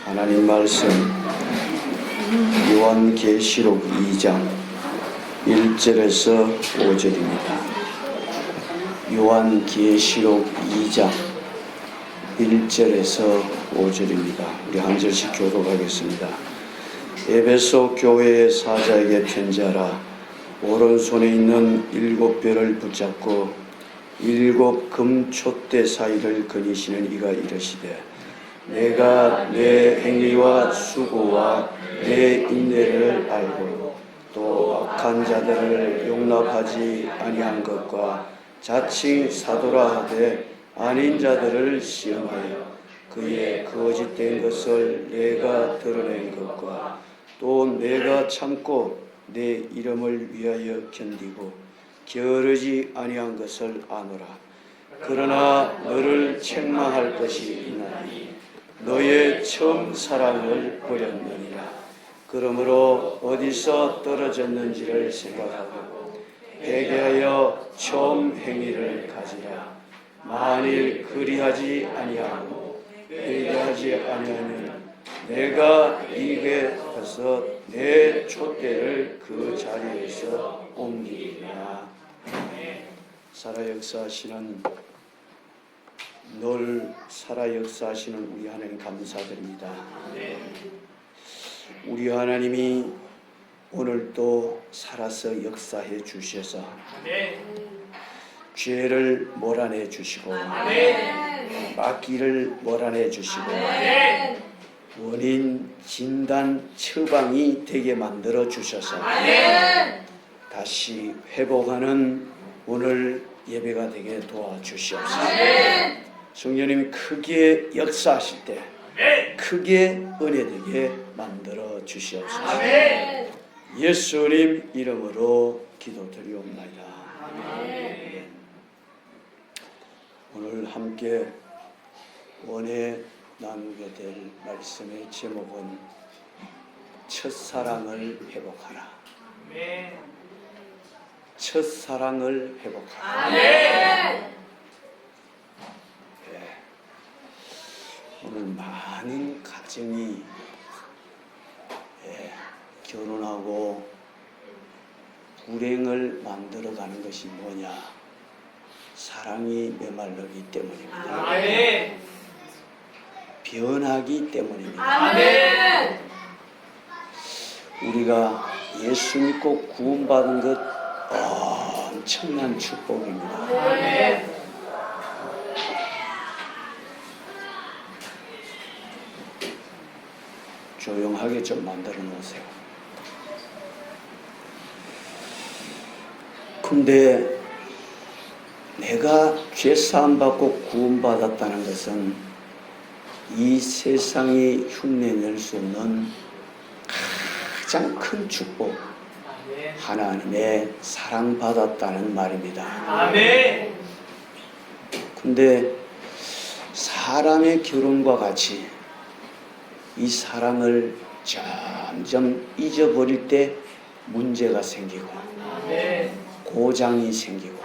하나님 말씀 요한계시록 2장 1절에서 5절입니다. 요한계시록 2장 1절에서 5절입니다. 우리 한 절씩 교독하겠습니다. 에베소 교회의 사자에게 편지하라. 오른손에 있는 7별을 붙잡고 7 금촛대 사이를 거니시는 이가 이르시되 내가 내 행위와 수고와 내 인내를 알고 또 악한 자들을 용납하지 아니한 것과 자칭 사도라 하되 아닌 자들을 시험하여 그의 거짓된 것을 내가 드러낸 것과 또 내가 참고 내 이름을 위하여 견디고 게으르지 아니한 것을 아노라. 그러나 너를 책망할 것이 있나니 너의 처음 사랑을 버렸느니라. 그러므로 어디서 떨어졌는지를 생각하고 회개하여 처음 행위를 가지라. 만일 그리하지 아니하고 회개하지 아니하면 내가 네게 가서 내 촛대를 그 자리에서 옮기리라. 살아 역사하시는 늘 살아 역사하시는 우리 하나님 감사드립니다. 우리 하나님이 오늘도 살아서 역사해 주셔서 죄를 몰아내 주시고 마귀를 몰아내 주시고 원인 진단 처방이 되게 만들어 주셔서 다시 회복하는 오늘 예배가 되게 도와주시옵소서. 성령님이 크게 역사하실 때 크게 은혜되게 만들어 주시옵소서. 예수님 이름으로 기도드리옵나이다. 오늘 함께 원해 나누게 될 말씀의 제목은 첫사랑을 회복하라. 첫사랑을 회복하라. 오늘 많은 가정이 결혼하고 불행을 만들어가는 것이 뭐냐? 사랑이 메말르기 때문입니다. 변하기 때문입니다. 우리가 예수 믿고 구원받은 것 엄청난 축복입니다. 조용하게 좀 만들어 놓으세요. 근데 내가 죄사함 받고 구원받았다는 것은 이 세상이 흉내낼 수 없는 가장 큰 축복, 하나님의 사랑받았다는 말입니다. 근데 사람의 결혼과 같이 이 사랑을 점점 잊어버릴 때 문제가 생기고 고장이 생기고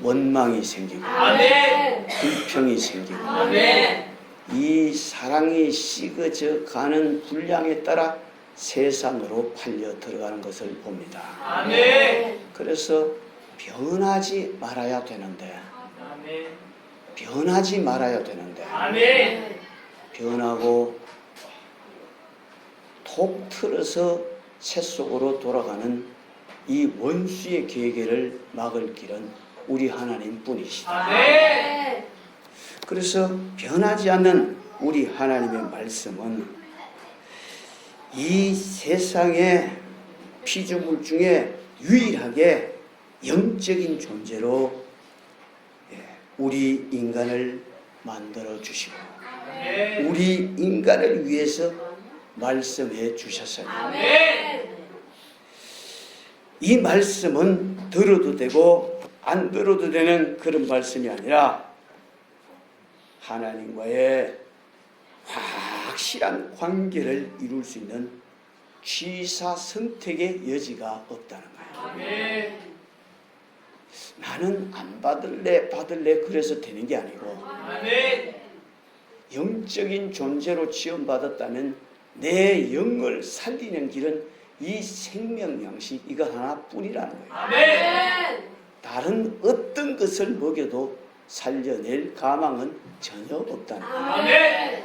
원망이 생기고 불평이 생기고 이 사랑이 식어져 가는 분량에 따라 세상으로 팔려 들어가는 것을 봅니다. 그래서 변하지 말아야 되는데 변하고 톡 틀어서 새 속으로 돌아가는 이 원수의 계계를 막을 길은 우리 하나님 뿐이시다. 그래서 변하지 않는 우리 하나님의 말씀은 이 세상의 피조물 중에 유일하게 영적인 존재로 우리 인간을 만들어 주시고 우리 인간을 위해서 말씀해 주셨어요. 이 말씀은 들어도 되고 안 들어도 되는 그런 말씀이 아니라 하나님과의 확실한 관계를 이룰 수 있는 취사 선택의 여지가 없다는 거예요. 나는 안 받을래 그래서 되는 게 아니고 영적인 존재로 지원받았다면 내 영을 살리는 길은 이 생명 양식 이거 하나뿐이라는 거예요. 아멘. 다른 어떤 것을 먹여도 살려낼 가망은 전혀 없다는 거예요. 아멘.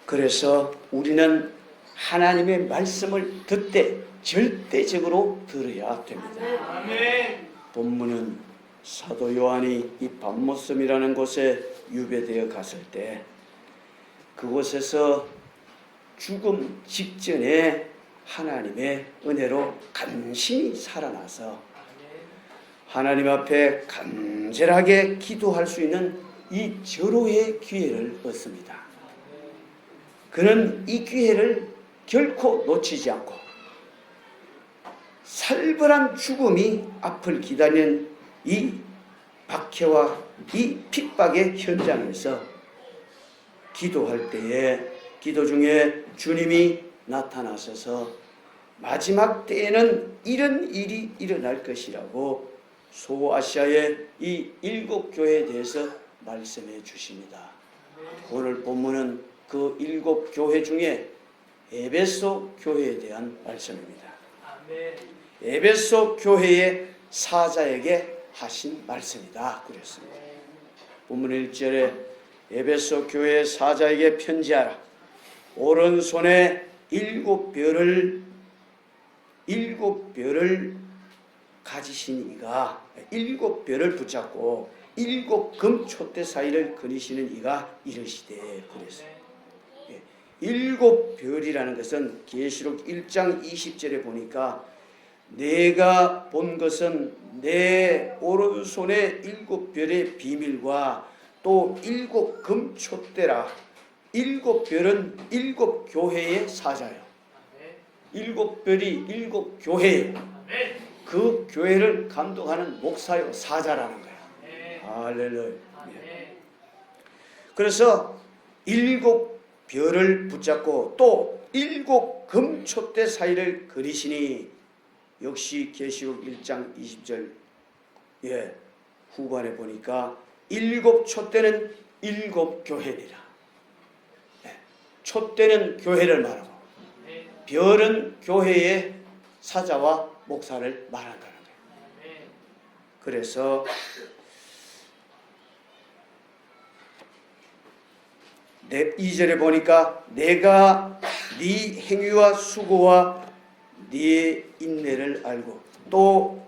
그래서 우리는 하나님의 말씀을 듣되 절대적으로 들어야 됩니다. 아멘. 본문은 사도 요한이 이 밤모섬이라는 곳에 유배되어 갔을 때 그곳에서 죽음 직전에 하나님의 은혜로 간신히 살아나서 하나님 앞에 간절하게 기도할 수 있는 이 절호의 기회를 얻습니다. 그는 이 기회를 결코 놓치지 않고 살벌한 죽음이 앞을 기다리는 이 박해와 이 핍박의 현장에서 기도할 때에 기도 중에 주님이 나타나셔서 마지막 때에는 이런 일이 일어날 것이라고 소아시아의 이 7교회에 대해서 말씀해 주십니다. 오늘 본문은 그 7교회 중에 에베소 교회에 대한 말씀입니다. 에베소 교회의 사자에게 하신 말씀이다 그랬습니다. 본문 1절에 에베소 교회 사자에게 편지하라. 오른손에 7별을 가지신 이가 7별을 붙잡고 7금촛대 사이를 거니시는 이가 이르시되 그랬어요. 7별이라는 것은 계시록 1장 20절에 보니까 내가 본 것은 내 오른손에 7별의 비밀과 또 7금촛대라. 7별은 7교회의 사자예요. 7별이 7교회예요. 그 교회를 감독하는 목사요 사자라는 거예요. 할렐루야. 그래서 7별을 붙잡고 또 7금촛대 사이를 그리시니 역시 계시록 1장 20절 후반에 보니까 7촛대는 7교회니라. 촛대는 교회를 말하고 별은 교회의 사자와 목사를 말한다는 거예요. 그래서 내 2절에 보니까 내가 네 행위와 수고와 네 인내를 알고 또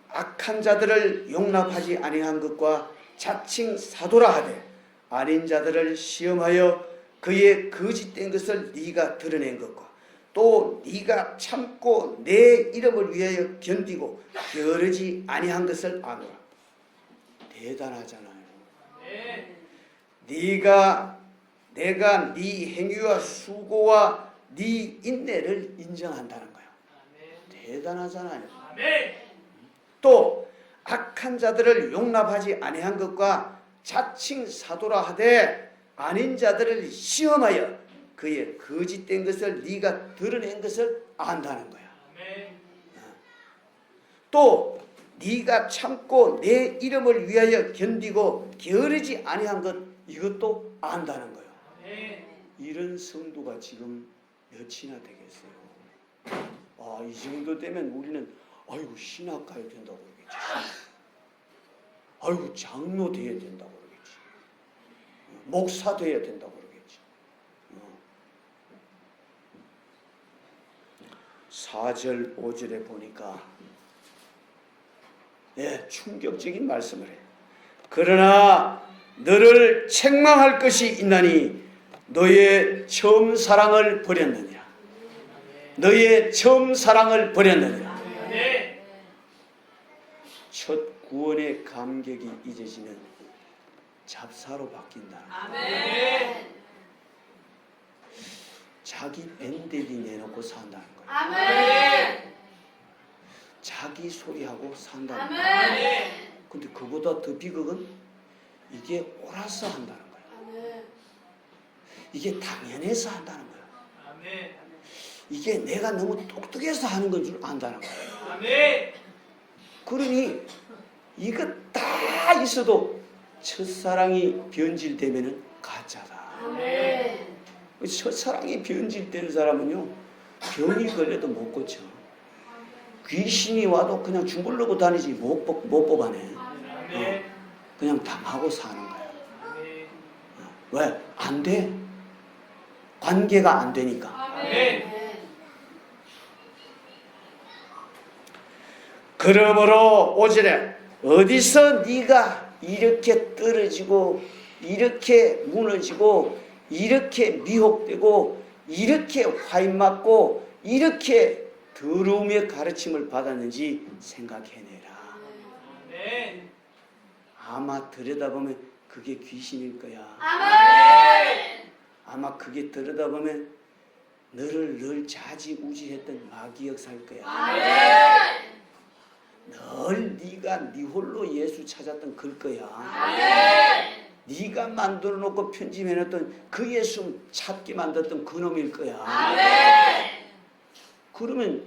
악한 자들을 용납하지 아니한 것과 자칭 사도라 하되 아닌 자들을 시험하여 그의 거짓된 것을 네가 드러낸 것과 또 네가 참고 내 이름을 위하여 견디고 게으르지 아니한 것을 아노라. 대단하잖아요. 내가 네 행위와 수고와 네 인내를 인정한다는 거예요. 대단하잖아요. 또 악한 자들을 용납하지 아니한 것과 자칭 사도라 하되 아닌 자들을 시험하여 그의 거짓된 것을 네가 드러낸 것을 안다는 거야. 또 네가 참고 내 이름을 위하여 견디고 게으르지 아니한 것 이것도 안다는 거야. 이런 성도가 지금 몇이나 되겠어요? 이 정도 되면 우리는 아이고 신학 가야 된다고 그러겠지. 아이고 장로 돼야 된다고 그러겠지. 목사 돼야 된다고 그러겠지. 4절 5절에 보니까 충격적인 말씀을 해요. 그러나 너를 책망할 것이 있나니 너의 처음 사랑을 버렸느니라. 너의 처음 사랑을 버렸느니라. 첫 구원의 감격이 잊어지면 잡사로 바뀐다. 자기 밴데리 내놓고 산다는 거예요. 자기 소리하고 산다는 거예요. 근데 그보다 더 비극은 이게 옳아서 한다는 거예요. 이게 당연해서 한다는 거예요. 이게 내가 너무 똑똑해서 하는 건 줄 안다는 거예요. 그러니 이거 다 있어도 첫사랑이 변질되면은 가짜다. 아멘. 첫사랑이 변질되는 사람은요, 병이 걸려도 못 고쳐. 귀신이 와도 그냥 주물르고 다니지 못 뽑아내. 그냥 당하고 사는 거야. 왜? 안 돼. 관계가 안 되니까. 아멘. 그러므로 오지래, 어디서 네가 이렇게 떨어지고 이렇게 무너지고 이렇게 미혹되고 이렇게 화인맞고 이렇게 더러움의 가르침을 받았는지 생각해내라. 아멘. 아마 들여다보면 그게 귀신일 거야. 아멘. 아마 그게 들여다보면 너를 늘 좌지우지했던 마귀 역사일 거야. 아멘. 늘 네가 네 홀로 예수 찾았던 그 거야. 아멘. 네가 만들어 놓고 편집해놨던 그 예수 찾게 만들었던 그 놈일 거야. 아멘. 그러면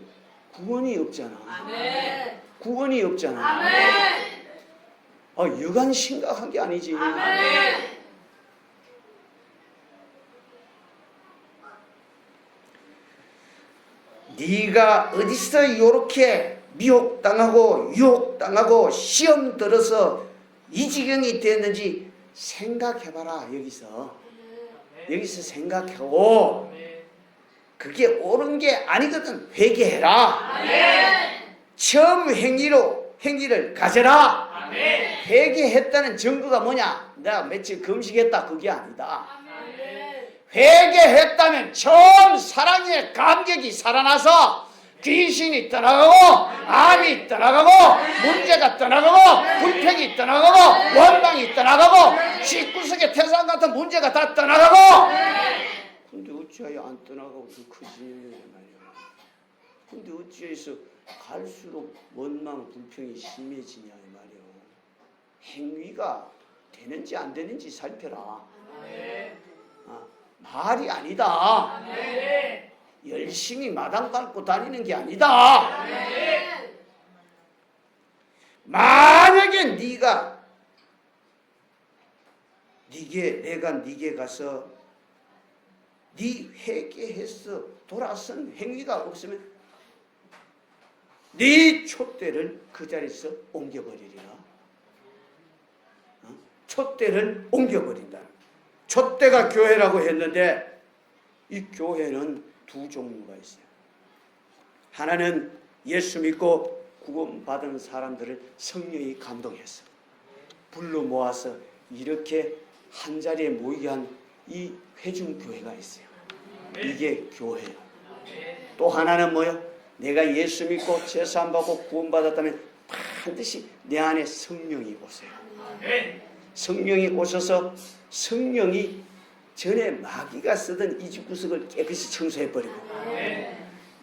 구원이 없잖아. 아멘. 구원이 없잖아. 아멘. 여간 심각한 게 아니지. 아멘. 네가 어디서 요렇게 미혹당하고 유혹당하고 시험 들어서 이 지경이 됐는지 생각해봐라. 여기서 생각하고 그게 옳은 게 아니거든. 회개해라. 아멘. 처음 행위를 가져라. 아멘. 회개했다는 증거가 뭐냐? 내가 며칠 금식했다, 그게 아니다. 아멘. 회개했다면 처음 사랑의 감격이 살아나서 귀신이 떠나가고 암이 떠나가고 문제가 떠나가고 불평이 떠나가고 원망이 떠나가고 집구석의 태산 같은 문제가 다 떠나가고. 근데 어찌하여 안 떠나가고 더 크지 말이야. 근데 어찌해서 갈수록 원망 불평이 심해지냐 이 말이야. 행위가 되는지 안 되는지 살펴라. 말이 아니다. 아멘. 열심히 마당 밟고 다니는 게 아니다. 아멘. 만약에 내가 네게 가서 네 회개해서 돌아선 행위가 없으면 네 촛대를 그 자리에서 옮겨버리리라. 촛대를 옮겨버린다. 촛대가 교회라고 했는데 이 교회는 두 종류가 있어요. 하나는 예수 믿고 구원받은 사람들을 성령이 감동해서 불러 모아서 이렇게 한 자리에 모이게 한 이 회중교회가 있어요. 이게 교회예요. 또 하나는 뭐요? 내가 예수 믿고 제사함 받고 구원받았다면 반드시 내 안에 성령이 오세요. 성령이 오셔서 성령이 전에 마귀가 쓰던 이 집 구석을 깨끗이 청소해버리고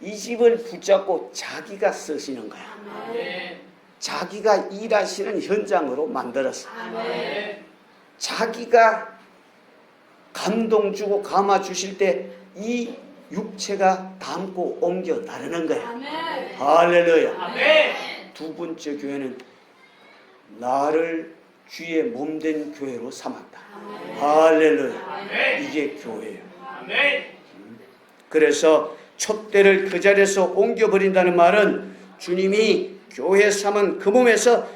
이 집을 붙잡고 자기가 쓰시는 거야. 자기가 일하시는 현장으로 만들었어. 자기가 감동 주고 감화 주실 때 이 육체가 담고 옮겨 나르는 거야. 할렐루야. 두 번째 교회는 나를 주의 몸된 교회로 삼았다. 할렐루야. 이게 교회예요. 그래서 촛대를 그 자리에서 옮겨버린다는 말은 주님이 교회 삼은 그 몸에서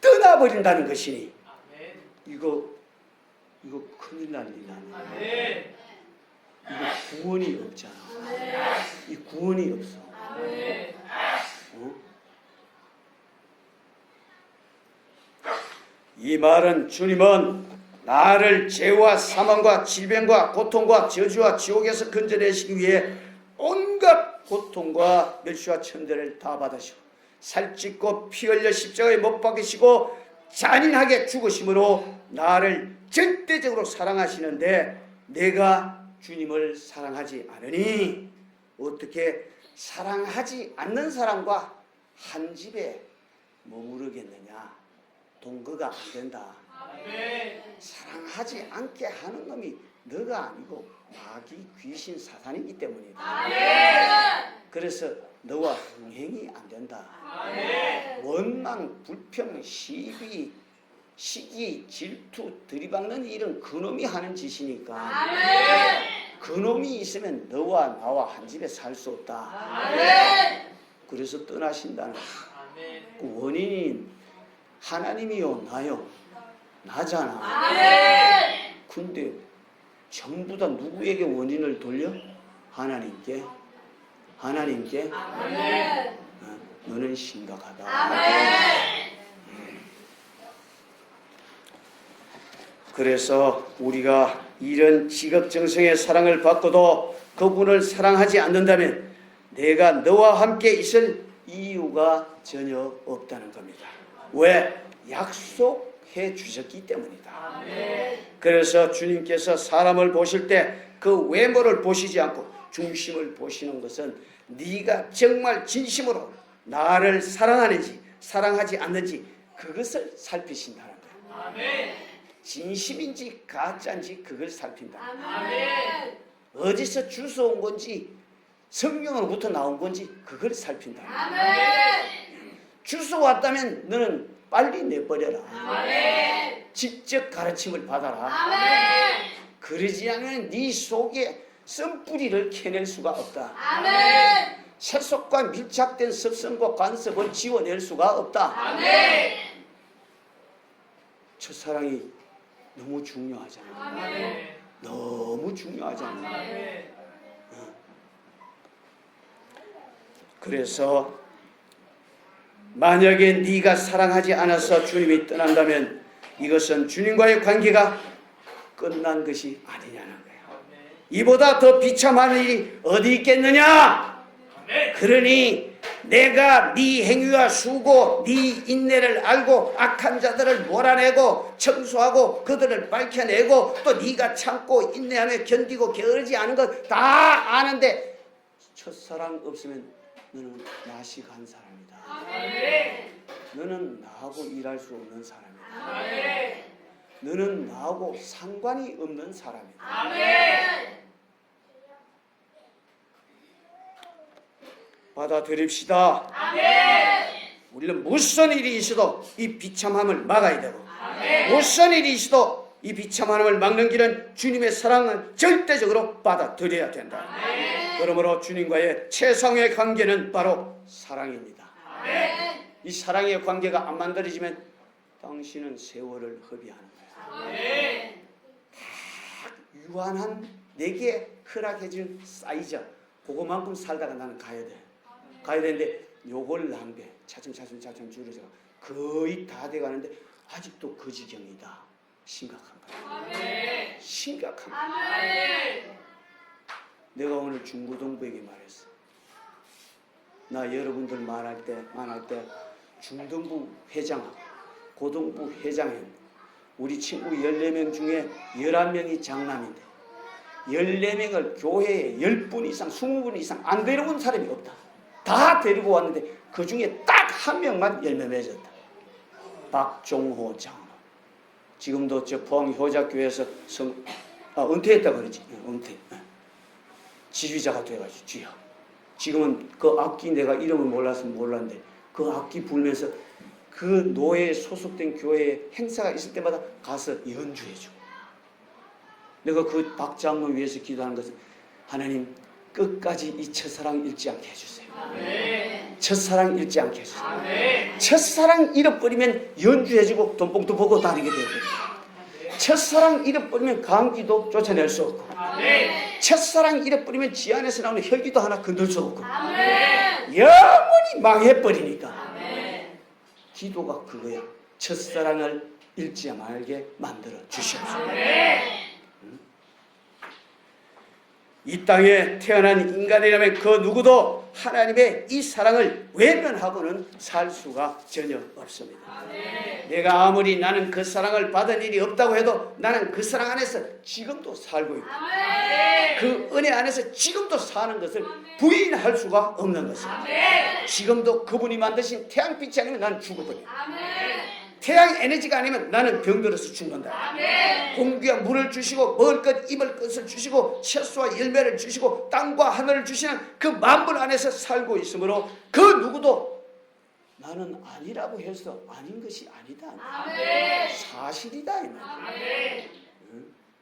떠나버린다는 것이니 이거 큰일 날 일이야. 이거 구원이 없잖아. 이 구원이 없어. 이 말은 주님은 나를 죄와 사망과 질병과 고통과 저주와 지옥에서 건져내시기 위해 온갖 고통과 멸시와 천대를 다 받으시고 살찌고 피 흘려 십자가에 못 박히시고 잔인하게 죽으심으로 나를 절대적으로 사랑하시는데 내가 주님을 사랑하지 않으니 어떻게 사랑하지 않는 사람과 한 집에 머무르겠느냐. 동거가 안 된다. 사랑하지 않게 하는 놈이 너가 아니고 마귀 귀신 사탄이기 때문이다. 그래서 너와 흥행이 안 된다. 원망 불평 시비 시기, 질투, 들이박는 일은 그놈이 하는 짓이니까 아멘. 그놈이 있으면 너와 나와 한 집에 살 수 없다. 아멘. 그래서 떠나신다는 거예요. 그 원인이 하나님이요 나요 나잖아. 아멘. 근데 전부 다 누구에게 원인을 돌려? 하나님께. 하나님께. 아멘. 너는 심각하다. 아멘. 그래서 우리가 이런 지극정성의 사랑을 받고도 그분을 사랑하지 않는다면 내가 너와 함께 있을 이유가 전혀 없다는 겁니다. 왜? 약속해 주셨기 때문이다. 아멘. 그래서 주님께서 사람을 보실 때 그 외모를 보시지 않고 중심을 보시는 것은 네가 정말 진심으로 나를 사랑하는지 사랑하지 않는지 그것을 살피신다는 거예요. 아멘. 진심인지 가짜인지 그걸 살핀다. 아멘. 어디서 주워온 건지 성령으로부터 나온 건지 그걸 살핀다. 아멘. 주워왔다면 너는 빨리 내버려라. 아멘. 직접 가르침을 받아라. 아멘. 그러지 않으면 네 속에 썬뿌리를 캐낼 수가 없다. 아멘. 세속과 밀착된 습성과 간섭을 지워낼 수가 없다. 아멘. 첫사랑이 너무 중요하잖아. 아멘. 너무 중요하잖아. 아멘. 그래서 만약에 네가 사랑하지 않아서 주님이 떠난다면 이것은 주님과의 관계가 끝난 것이 아니냐는 거예요. 이보다 더 비참한 일이 어디 있겠느냐? 그러니 내가 네 행위와 수고, 네 인내를 알고 악한 자들을 몰아내고 청소하고 그들을 밝혀내고 또 네가 참고 인내하며 견디고 게으르지 않은 것 다 아는데 첫사랑 없으면 너는 나식한 사람이다. 아멘. 너는 나하고 일할 수 없는 사람이다. 아멘. 너는 나하고 상관이 없는 사람이다. 아멘. 받아들입시다. 아멘. 우리는 무슨 일이 있어도 이 비참함을 막아야 되고 아멘. 무슨 일이 있어도 이 비참함을 막는 길은 주님의 사랑은 절대적으로 받아들여야 된다. 아멘. 그러므로 주님과의 최상의 관계는 바로 사랑입니다. 아멘. 이 사랑의 관계가 안 만들어지면 당신은 세월을 허비하는 거예요. 아멘. 유한한 내게 허락해준 사이즈 그거만큼 살다가 나는 가야 돼. 가야 되는데 요걸 낭비해. 차츰차츰 줄여서 거의 다 돼가는데 아직도 그 지경이다. 심각한 거야. 아멘. 심각한 거야. 아멘. 내가 오늘 중고등부에게 말했어. 나 여러분들 만날 때 중등부 회장, 고등부 회장에 우리 친구 14명 중에 11명이 장남인데 14명을 교회에 10분 이상 20분 이상 안 데려온 사람이 없다. 다 데리고 왔는데 그 중에 딱 한 명만 열매 맺었다. 박종호 장로. 지금도 저 포항 효자교회에서 은퇴했다고 그러지. 은퇴. 지휘자가 돼가지고 주여. 지금은 그 악기 내가 이름을 몰라서 몰랐는데 그 악기 불면서 그 노예에 소속된 교회에 행사가 있을 때마다 가서 연주해주고. 내가 그 박장로 위해서 기도하는 것은 하나님 끝까지 이 첫사랑 잃지 않게 해주세요. 아멘. 첫사랑 잃지 않게 해주세요. 아멘. 첫사랑 잃어버리면 연주해주고 돈봉투 보고 다니게 되거든요. 첫사랑 잃어버리면 감기도 쫓아낼 수 없고 아멘. 첫사랑 잃어버리면 지 안에서 나오는 혈기도 하나 건들 수 없고 아멘. 영원히 망해버리니까 아멘. 기도가 그거야. 첫사랑을 잃지 말게 만들어 주시옵소서. 아멘. 이 땅에 태어난 인간이라면 그 누구도 하나님의 이 사랑을 외면하고는 살 수가 전혀 없습니다. 아멘. 내가 아무리 나는 그 사랑을 받은 일이 없다고 해도 나는 그 사랑 안에서 지금도 살고 있고 아멘. 그 은혜 안에서 지금도 사는 것을 부인할 수가 없는 것입니다. 아멘. 지금도 그분이 만드신 태양빛이 아니면 나는 죽어버려. 아멘. 태양 에너지가 아니면 나는 병들어서 죽는다. 아멘. 공기와 물을 주시고 먹을 것 입을 것을 주시고 채소와 열매를 주시고 땅과 하늘을 주시는 그 만물 안에서 살고 있으므로 그 누구도 나는 아니라고 해서 아닌 것이 아니다. 아멘. 사실이다 이 말이야. 아멘.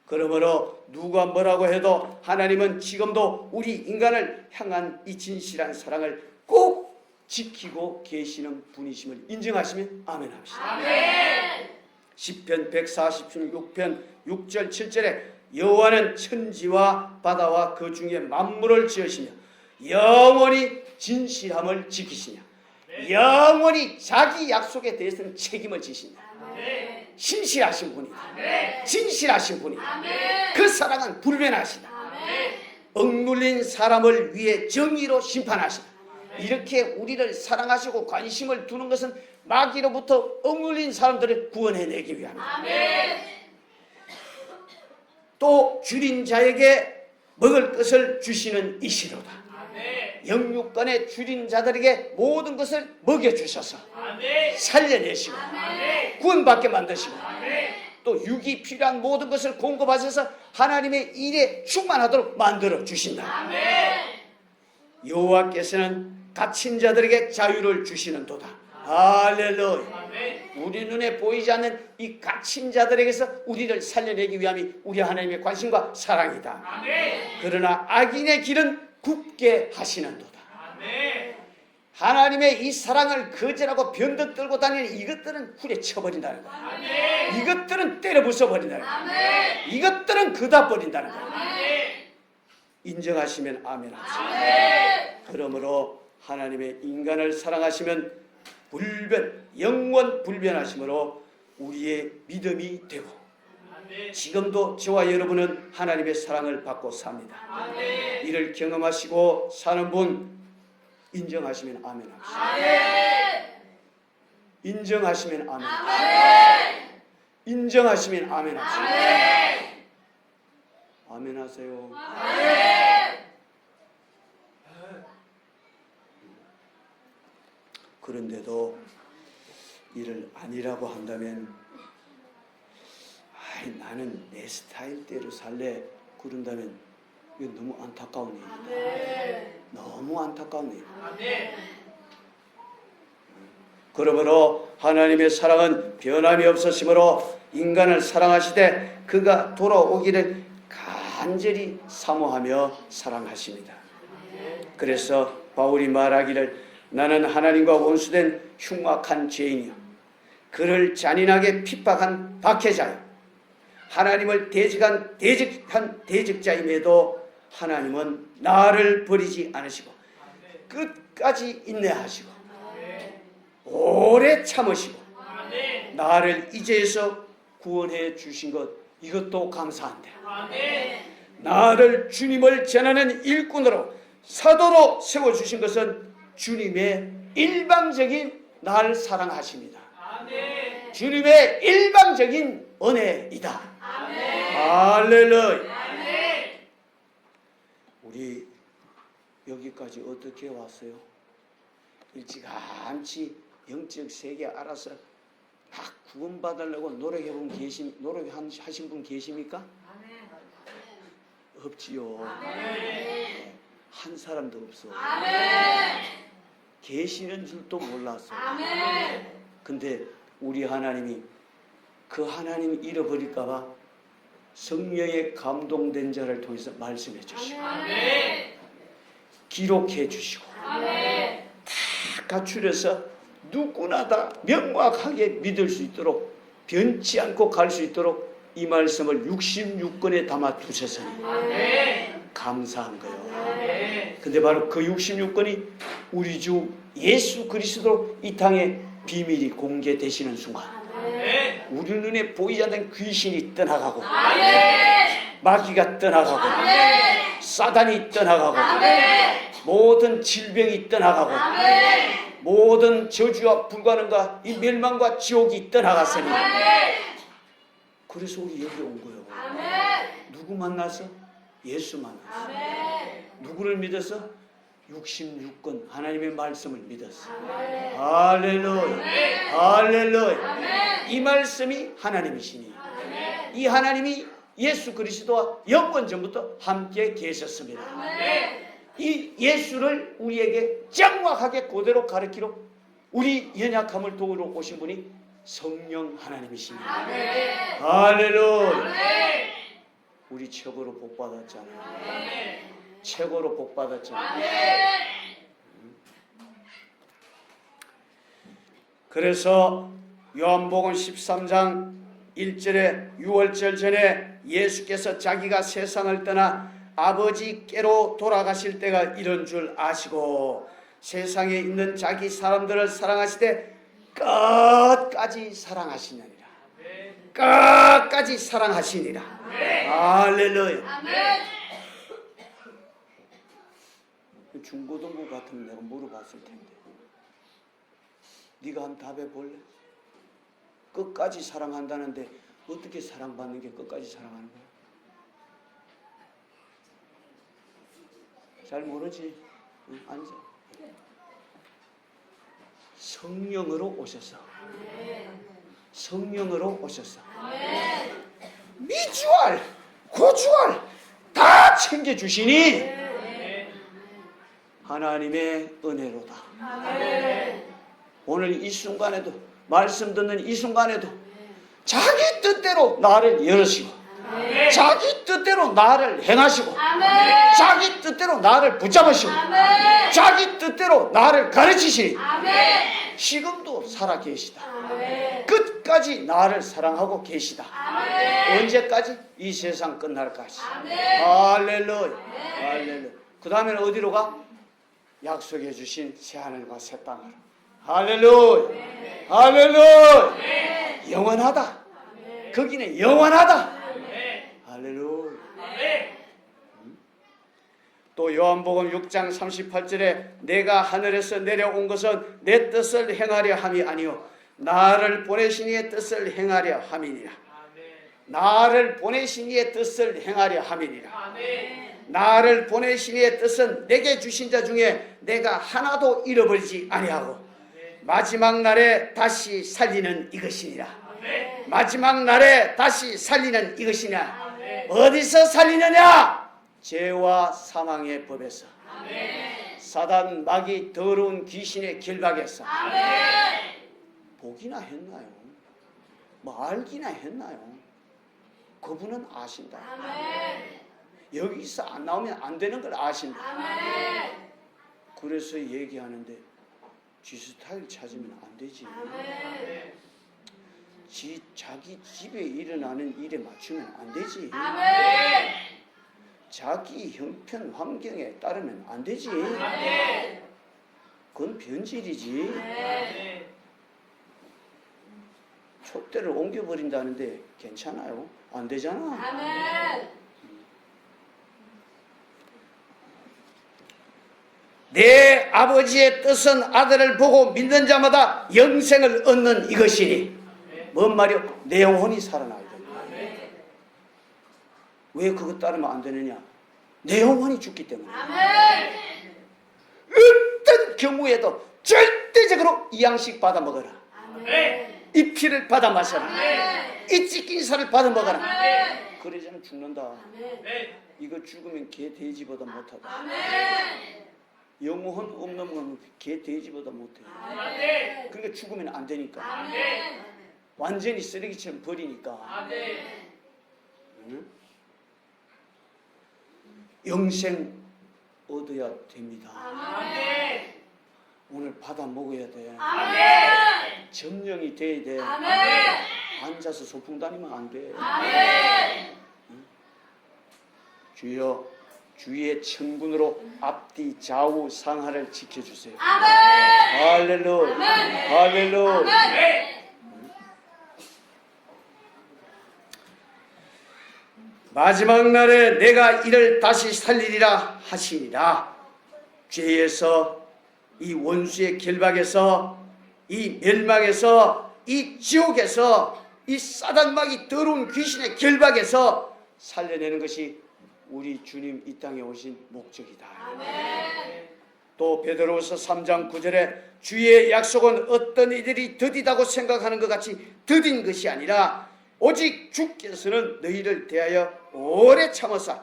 그러므로 누가 뭐라고 해도 하나님은 지금도 우리 인간을 향한 이 진실한 사랑을 꼭 지키고 계시는 분이심을 인정하시면 아멘 합시다. 아멘. 시편 146편 6절 7절에 여호와는 천지와 바다와 그 중에 만물을 지으시며 영원히 진실함을 지키시며 영원히 자기 약속에 대해서는 책임을 지신다. 아멘. 신실하신 분이다. 아멘. 진실하신 분이다. 아멘. 그 사랑은 불변하시다. 아멘. 억눌린 사람을 위해 정의로 심판하시다. 이렇게 우리를 사랑하시고 관심을 두는 것은 마귀로부터 억눌린 사람들을 구원해내기 위함이다. 아멘. 또 줄인 자에게 먹을 것을 주시는 이시로다. 아멘. 영육간에 줄인 자들에게 모든 것을 먹여주셔서 아멘. 살려내시고 아멘. 구원받게 만드시고 아멘. 또 육이 필요한 모든 것을 공급하셔서 하나님의 일에 충만하도록 만들어 주신다. 아멘. 여호와께서는 갇힌 자들에게 자유를 주시는도다. 할렐루야. 아멘. 우리 눈에 보이지 않는 이 갇힌 자들에게서 우리를 살려내기 위함이 우리 하나님의 관심과 사랑이다. 아멘. 그러나 악인의 길은 굳게 하시는도다. 아멘. 하나님의 이 사랑을 거절하고 변덕 떨고 다니는 이것들은 후려 쳐버린다는 거야. 아멘. 이것들은 때려 부숴버린다는 거야. 아멘. 이것들은 그다버린다는 거야. 아멘. 인정하시면 아멘 하세요. 아멘. 그러므로 하나님의 인간을 사랑하시면 영원 불변하심으로 우리의 믿음이 되고 아멘. 지금도 저와 여러분은 하나님의 사랑을 받고 삽니다. 아멘. 이를 경험하시고 사는 분 인정하시면 아멘 합시다. 아멘. 인정하시면 아멘 합시다. 아멘. 인정하시면 아멘 합시다. 아멘. 아멘 하세요. 아멘. 그런데도 이를 아니라고 한다면 나는 내 스타일대로 살래 그런다면 이건 너무 안타까운 일이다. 아멘. 너무 안타까운 일이다. 아멘. 그러므로 하나님의 사랑은 변함이 없으시므로 인간을 사랑하시되 그가 돌아오기를 간절히 사모하며 사랑하십니다. 그래서 바울이 말하기를 나는 하나님과 원수된 흉악한 죄인이요 그를 잔인하게 핍박한 박해자요 하나님을 대적한 대적자임에도 하나님은 나를 버리지 않으시고 끝까지 인내하시고 오래 참으시고 아멘. 나를 이제에서 구원해 주신 것 이것도 감사한데 아멘. 나를 주님을 전하는 일꾼으로 사도로 세워주신 것은 주님의 일방적인 나를 사랑하십니다. 아멘. 주님의 일방적인 은혜이다. 아멘. 할렐루야. 아멘. 우리 여기까지 어떻게 왔어요? 일찌감치 영적 세계 알아서 막 구원받으려고 노력하신 분 계십니까? 없지요. 아멘. 한 사람도 없어. 아멘. 계시는 줄도 몰랐어. 아멘. 근데 우리 하나님이 그 하나님 잃어버릴까봐 성령에 감동된 자를 통해서 말씀해 주시고 아멘. 기록해 주시고 아멘. 다 갖추려서 누구나 다 명확하게 믿을 수 있도록 변치 않고 갈 수 있도록 이 말씀을 66권에 담아 두셨으니 아멘. 감사한 거예요. 아멘. 근데 바로 그 66권이 우리 주 예수 그리스도로 이 땅에 비밀이 공개되시는 순간 아멘. 우리 눈에 보이지 않는 귀신이 떠나가고 아멘. 마귀가 떠나가고 아멘. 사단이 떠나가고 아멘. 모든 질병이 떠나가고 아멘. 모든 저주와 불가능과 이 멸망과 지옥이 떠나갔으니 아멘. 그래서 우리 여기 온 거예요. 아멘. 누구 만나서? 예수 만나서. 아멘. 누구를 믿어서? 66권 하나님의 말씀을 믿었어. 아멘. 할렐루야. 할렐루야. 아멘. 이 말씀이 하나님이시니 아멘. 이 하나님이 예수 그리스도와 영원 전부터 함께 계셨습니다. 아멘. 이 예수를 우리에게 정확하게 그대로 가르치러 우리 연약함을 도우러 오신 분이 성령 하나님이십니다. 아멘. 할렐루야. 아멘. 우리 최고로 복 받았잖아요. 아멘. 최고로 복 받았잖아요. 아멘. 그래서 요한복음 13장 1절에 유월절 전에 예수께서 자기가 세상을 떠나 아버지께로 돌아가실 때가 이런 줄 아시고 세상에 있는 자기 사람들을 사랑하시되 끝까지 사랑하시느니라. 끝까지 사랑하시니라. 할렐루야. 아멘. 중고등부 같으면 내가 물어봤을 텐데 네가 한번 답해 볼래? 끝까지 사랑한다는데 어떻게 사랑받는 게 끝까지 사랑하는 거야? 잘 모르지? 응, 앉아. 성령으로 오셔서 성령으로 오셔서 미주알 고주알 다 챙겨주시니 하나님의 은혜로다. 오늘 이 순간에도 말씀 듣는 이 순간에도 자기 뜻대로 나를 열으시고 자기 뜻대로 나를 행하시고 아멘. 자기 뜻대로 나를 붙잡으시고 아멘. 자기 뜻대로 나를 가르치시니 아멘. 지금도 살아 계시다. 아멘. 끝까지 나를 사랑하고 계시다. 아멘. 언제까지? 이 세상 끝날까지. 아멘. 할렐루야. 할렐루야. 그 다음에는 어디로 가? 약속해 주신 새하늘과 새 땅으로. 할렐루야. 할렐루야. 영원하다. 거기는 영원하다. 할렐루야. 또 요한복음 6장 38절에 내가 하늘에서 내려온 것은 내 뜻을 행하려 함이 아니요 나를 보내신 이의 뜻을 행하려 함이니라. 나를 보내신 이의 뜻을 행하려 함이니라. 나를 보내신 이의 뜻은 내게 주신 자 중에 내가 하나도 잃어버리지 아니하고 마지막 날에 다시 살리는 이것이니라. 마지막 날에 다시 살리는 이것이냐. 어디서 살리느냐? 죄와 사망의 법에서. 사단 마귀 더러운 귀신의 길박에서. 보기나 했나요? 뭐 알기나 했나요? 그분은 아신다. 여기서 안 나오면 안 되는 걸 아신다. 그래서 얘기하는데 지 스타일 찾으면 안 되지. 자기 집에 일어나는 일에 맞추면 안 되지. 자기 형편 환경에 따르면 안 되지. 그건 변질이지. 촛대를 옮겨버린다는데 괜찮아요? 안 되잖아. 내 아버지의 뜻은 아들을 보고 믿는 자마다 영생을 얻는 이것이니. 뭔 말이요? 내 영혼이 살아나야 된다. 왜 그것 따르면 안 되느냐? 내 영혼이 죽기 때문에. 어떤 경우에도 절대적으로 이 양식 받아 먹어라. 이 피를 받아 마셔라. 이 찢긴 살을 받아 먹어라. 그러지 않으면 죽는다. 이거 죽으면 개 돼지보다 못하다. 영혼 없는 건 개 돼지보다 못해. 그러니까 죽으면 안 되니까. 완전히 쓰레기처럼 버리니까. 응? 영생 얻어야 됩니다. 오늘 받아 먹어야 돼. 점령이 돼야 돼. 앉아서 소풍 다니면 안 돼. 응? 주여 주의 천군으로 앞뒤 좌우 상하를 지켜주세요. 할렐루야. 할렐루야. 마지막 날에 내가 이를 다시 살리리라 하시니라. 죄에서 이 원수의 결박에서 이 멸망에서 이 지옥에서 이 사단마귀 더러운 귀신의 결박에서 살려내는 것이 우리 주님 이 땅에 오신 목적이다. 또 베드로후서 3장 9절에 주의 약속은 어떤 이들이 더디다고 생각하는 것 같이 더딘 것이 아니라 오직 주께서는 너희를 대하여 오래 참으사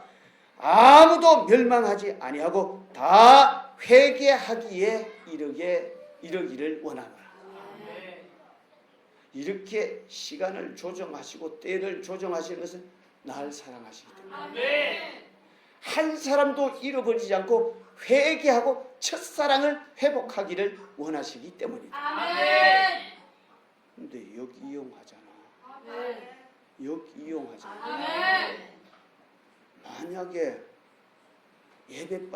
아무도 멸망하지 아니하고 다 회개하기에 이르게 이러기를 원하노라. 이렇게 시간을 조정하시고 때를 조정하시는 것은 날 사랑하시기 때문에 한 사람도 잃어버리지 않고 회개하고 첫사랑을 회복하기를 원하시기 때문이다. 근데 역이용하잖아. 역이용하잖아. 만약에 예배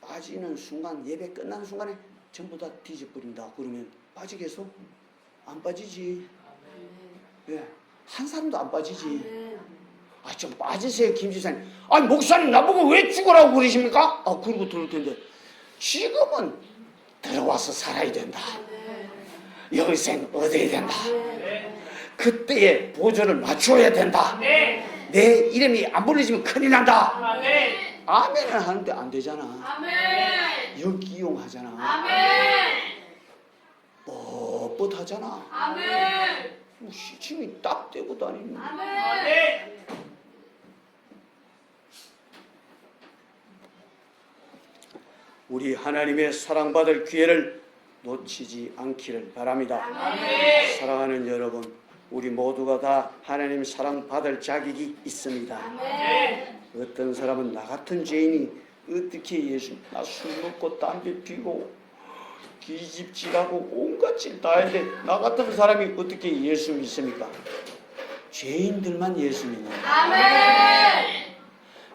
빠지는 순간, 예배 끝나는 순간에 전부 다 뒤져버린다 그러면 빠지겠어? 안 빠지지. 왜? 한 사람도 안 빠지지. 아, 좀 빠지세요, 김 지사님. 아니, 목사님 나보고 왜 죽으라고 그러십니까? 아, 그러고 들을 텐데 지금은 들어와서 살아야 된다. 여기생 얻어야 된다. 그때의 보조를 맞춰야 된다. 내 이름이 안 불러지면 큰일 난다. 아멘을 하는데 안 되잖아. 역이용하잖아. 뻣뻣하잖아. 뭐 시침이 딱 떼고 다니는. 우리 하나님의 사랑받을 기회를 놓치지 않기를 바랍니다. 사랑하는 여러분, 우리 모두가 다 하나님 사랑받을 자격이 있습니다. 어떤 사람은 나 같은 죄인이 어떻게 예수, 나 술 먹고 담배 피고 기집질하고 온갖 짓 다 했는데 나 같은 사람이 어떻게 예수 믿습니까? 죄인들만 예수 믿는 거예요.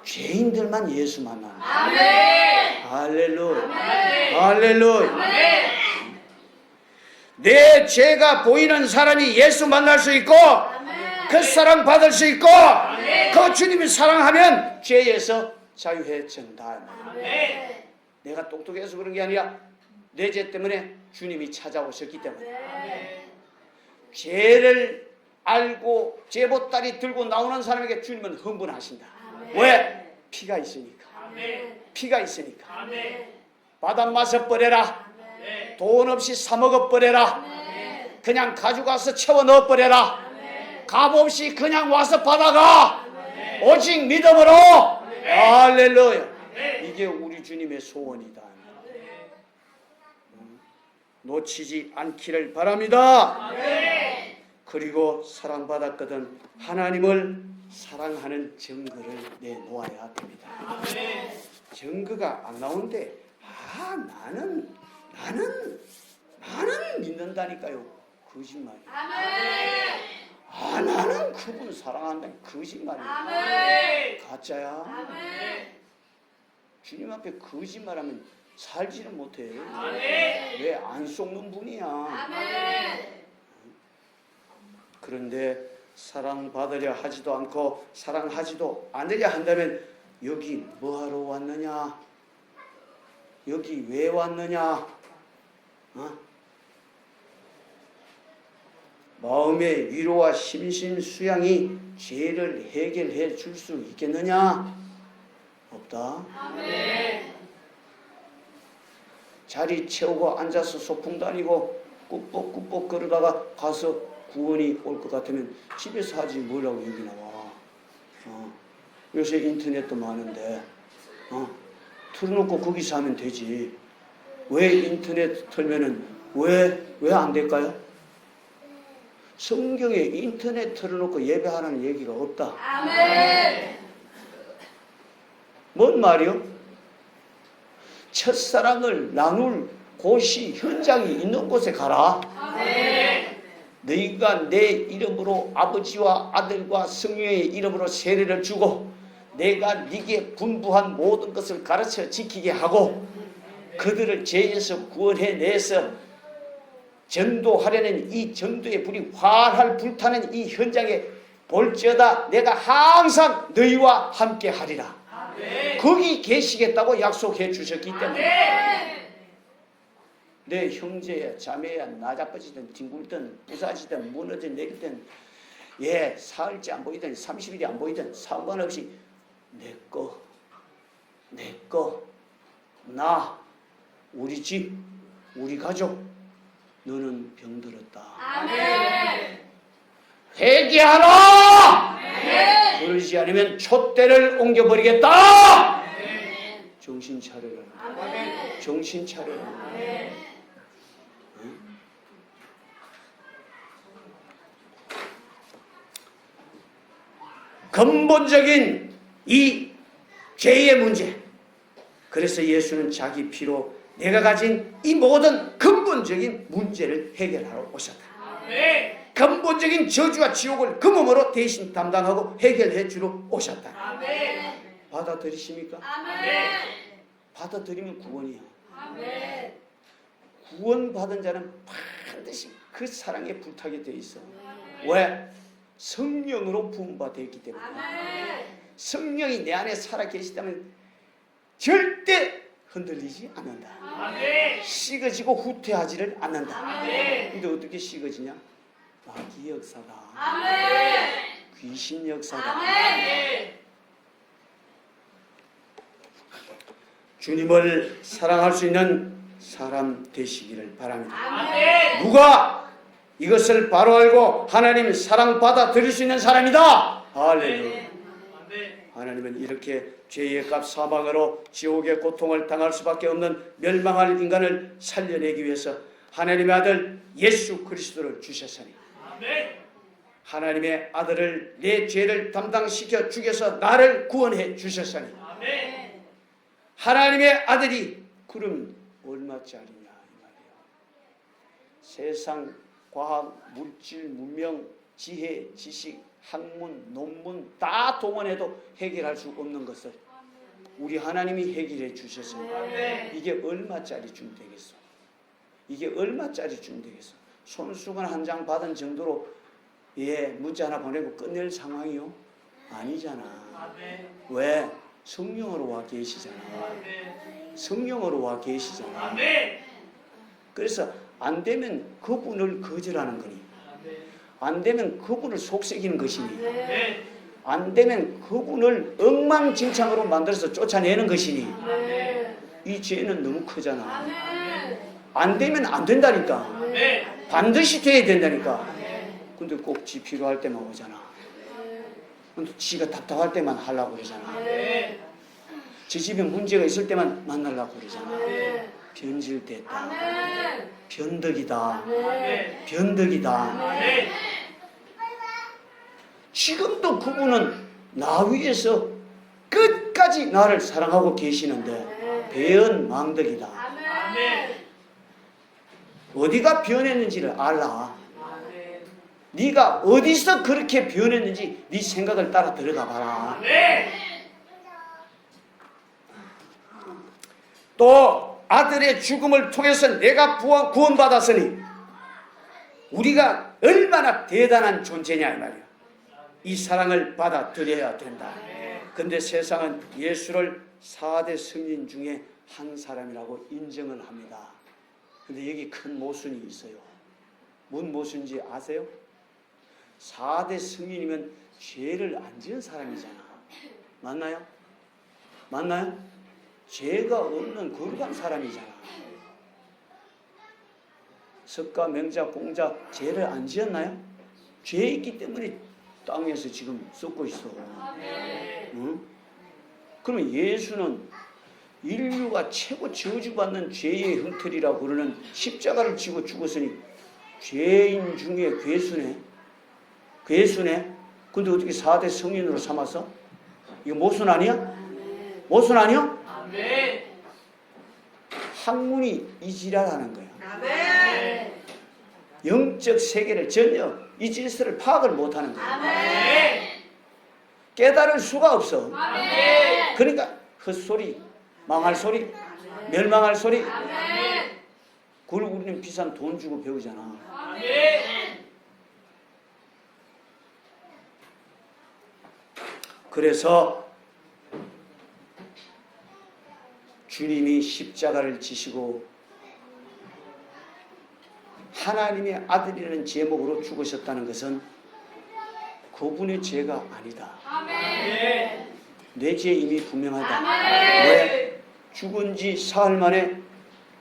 죄인들만 예수 만나는 거예요. 할렐루야. 할렐루야. 내 죄가 보이는 사람이 예수 만날 수 있고 그 사랑 받을 수 있고 그 주님이 사랑하면 죄에서 자유해진다. 내가 똑똑해서 그런 게 아니라 내 죄 때문에 주님이 찾아오셨기 때문에 죄를 알고 죄보따리 들고 나오는 사람에게 주님은 흥분하신다. 왜? 피가 있으니까. 피가 있으니까. 바다 맛을 버려라. 돈 없이 사 먹어 버려라. 그냥 가져가서 채워 넣어 버려라. 값 없이 그냥 와서 받아가. 오직 믿음으로. 할렐루야. 이게 우리 주님의 소원이다. 놓치지 않기를 바랍니다. 그리고 사랑받았거든 하나님을 사랑하는 증거를 내놓아야 됩니다. 증거가 안 나오는데 나는 믿는다니까요. 거짓말이에요. 나는 그분 사랑한다니 거짓말이에요. 가짜야. 주님 앞에 거짓말하면 살지는 못해. 왜 안 속는 분이야. 그런데 사랑받으려 하지도 않고 사랑하지도 않으려 한다면 여기 뭐하러 왔느냐? 여기 왜 왔느냐? 마음의 위로와 심신 수양이 죄를 해결해 줄 수 있겠느냐? 없다. 자리 채우고 앉아서 소풍 다니고 꾹뻑꾹뻑 그러다가 가서 구원이 올 것 같으면 집에서 하지 뭐라고 여기 나와. 요새 인터넷도 많은데 틀어놓고 거기서 하면 되지. 왜 인터넷 틀면은 왜 안 될까요? 성경에 인터넷 틀어놓고 예배하라는 얘기가 없다. 뭔 말이요? 첫사랑을 나눌 곳이 현장이 있는 곳에 가라. 너희가 내 이름으로 아버지와 아들과 성령의 이름으로 세례를 주고 내가 네게 분부한 모든 것을 가르쳐 지키게 하고 그들을 죄에서 구원해내서 전도하려는 이 전도의 불이 활활 불타는 이 현장에 볼지어다 내가 항상 너희와 함께 하리라. 거기 계시겠다고 약속해 주셨기 때문에 내 형제야 자매야 나자빠지든 뒹굴든 부사지든 무너져 내리든 사흘째 안 보이든 30일이 안 보이든 상관없이 내꺼 나 우리 집 우리 가족 너는 병들었다. 회개하라. 그러지 않으면 촛대를 옮겨버리겠다. 정신 차려라. 정신 차려라. 근본적인 이 죄의 문제. 그래서 예수는 자기 피로 내가 가진 이 모든 근본적인 문제를 해결하러 오셨다. 아멘. 근본적인 저주와 지옥을 그 몸으로 대신 담당하고 해결해 주러 오셨다. 아멘. 받아들이십니까? 아멘. 받아들이면 구원이야. 아멘. 구원받은 자는 반드시 그 사랑에 불타게 돼 있어. 왜? 성령으로 부음받아 있기 때문에. 아멘. 성령이 내 안에 살아 계시다면 절대 흔들리지 않는다. 아멘. 식어지고 후퇴하지를 않는다. 아멘. 근데 어떻게 식어지냐? 마귀 역사다. 아멘. 귀신 역사다. 아멘. 주님을 사랑할 수 있는 사람 되시기를 바랍니다. 아멘. 누가 이것을 바로 알고 하나님 사랑 받아들일 수 있는 사람이다. 할렐루야. 아멘. 하나님은 이렇게 죄의 값 사망으로 지옥의 고통을 당할 수밖에 없는 멸망할 인간을 살려내기 위해서 하나님의 아들 예수 그리스도를 주셨으니 아멘. 하나님의 아들을 내 죄를 담당시켜 죽여서 나를 구원해 주셨으니 아멘. 하나님의 아들이 그럼 얼마짜리냐 이 말이에요. 세상 과학, 물질, 문명, 지혜, 지식, 학문, 논문 다 동원해도 해결할 수 없는 것을 우리 하나님이 해결해 주셨습니다. 아멘. 이게 얼마짜리 좀 되겠어? 이게 얼마짜리 좀 되겠어? 손수건 한 장 받은 정도로 문자 하나 보내고 끝낼 상황이요? 아니잖아. 아멘. 왜? 성령으로 와 계시잖아. 아멘. 성령으로 와 계시잖아. 아멘. 그래서 안 되면 그분을 거절하는 거니, 아멘. 안 되면 그분을 속삭이는 것이니, 아멘. 안 되면 그분을 엉망진창으로 만들어서 쫓아내는 것이니, 아멘. 이 죄는 너무 크잖아. 아멘. 안 되면 안 된다니까. 아멘. 반드시 돼야 된다니까. 아멘. 근데 꼭 지 필요할 때만 오잖아. 근데 지가 답답할 때만 하려고 그러잖아. 아멘. 지 집에 문제가 있을 때만 만나려고 그러잖아. 아멘. 변질됐다. 아멘. 변덕이다. 아멘. 변덕이다. 아멘. 지금도 그분은 나 위해서 끝까지 나를 사랑하고 계시는데 변망덕이다. 아멘. 어디가 변했는지를 알라. 아멘. 네가 어디서 그렇게 변했는지 네 생각을 따라 들어가 봐라. 아멘. 또 아들의 죽음을 통해서 내가 구원받았으니 우리가 얼마나 대단한 존재냐 이 말이야. 이 사랑을 받아들여야 된다. 근데 세상은 예수를 4대 성인 중에 한 사람이라고 인정을 합니다. 근데 여기 큰 모순이 있어요. 뭔 모순인지 아세요? 4대 성인이면 죄를 안 지은 사람이잖아. 맞나요? 맞나요? 죄가 없는 거룩한 사람이잖아. 석가, 명자, 공자 죄를 안 지었나요? 죄 있기 때문에 땅에서 지금 썩고 있어. 응? 그러면 예수는 인류가 최고 저주받는 죄의 형틀이라고 그러는 십자가를 지고 죽었으니 죄인 중에 괴수네. 괴수네. 근데 어떻게 4대 성인으로 삼아서? 이거 모순 아니야? 모순 아니야? 아멘. 학문이 이 지랄하는 거야. 아멘. 영적 세계를 전혀 이 질서를 파악을 못하는 거야. 아멘. 깨달을 수가 없어. 아멘. 그러니까 헛소리, 망할 소리, 멸망할 소리. 아멘. 그걸 우리는 비싼 돈 주고 배우잖아. 아멘. 그래서 주님이 십자가를 지시고 하나님의 아들이라는 제목으로 죽으셨다는 것은 그분의 죄가 아니다. 아멘. 내 죄 이미 분명하다. 아멘. 왜? 죽은 지 사흘 만에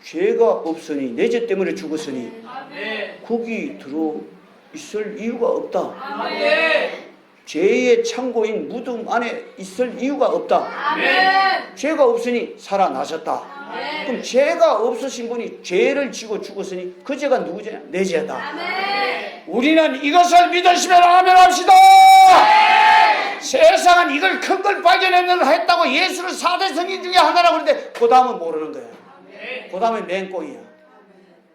죄가 없으니 내 죄 때문에 죽었으니 아멘. 거기 들어 있을 이유가 없다. 아멘. 죄의 창고인 무덤 안에 있을 이유가 없다. 아멘. 죄가 없으니 살아나셨다. 그럼 죄가 없으신 분이 죄를 지고 죽었으니 그 죄가 누구 죄냐? 내 죄다. 아멘. 우리는 이것을 믿으시면 아멘 합시다. 세상은 이걸 큰 걸 발견했다고 예수를 4대 성인 중에 하나라고 그러는데 그 다음은 모르는 거야. 그 다음엔 맹꽁이야.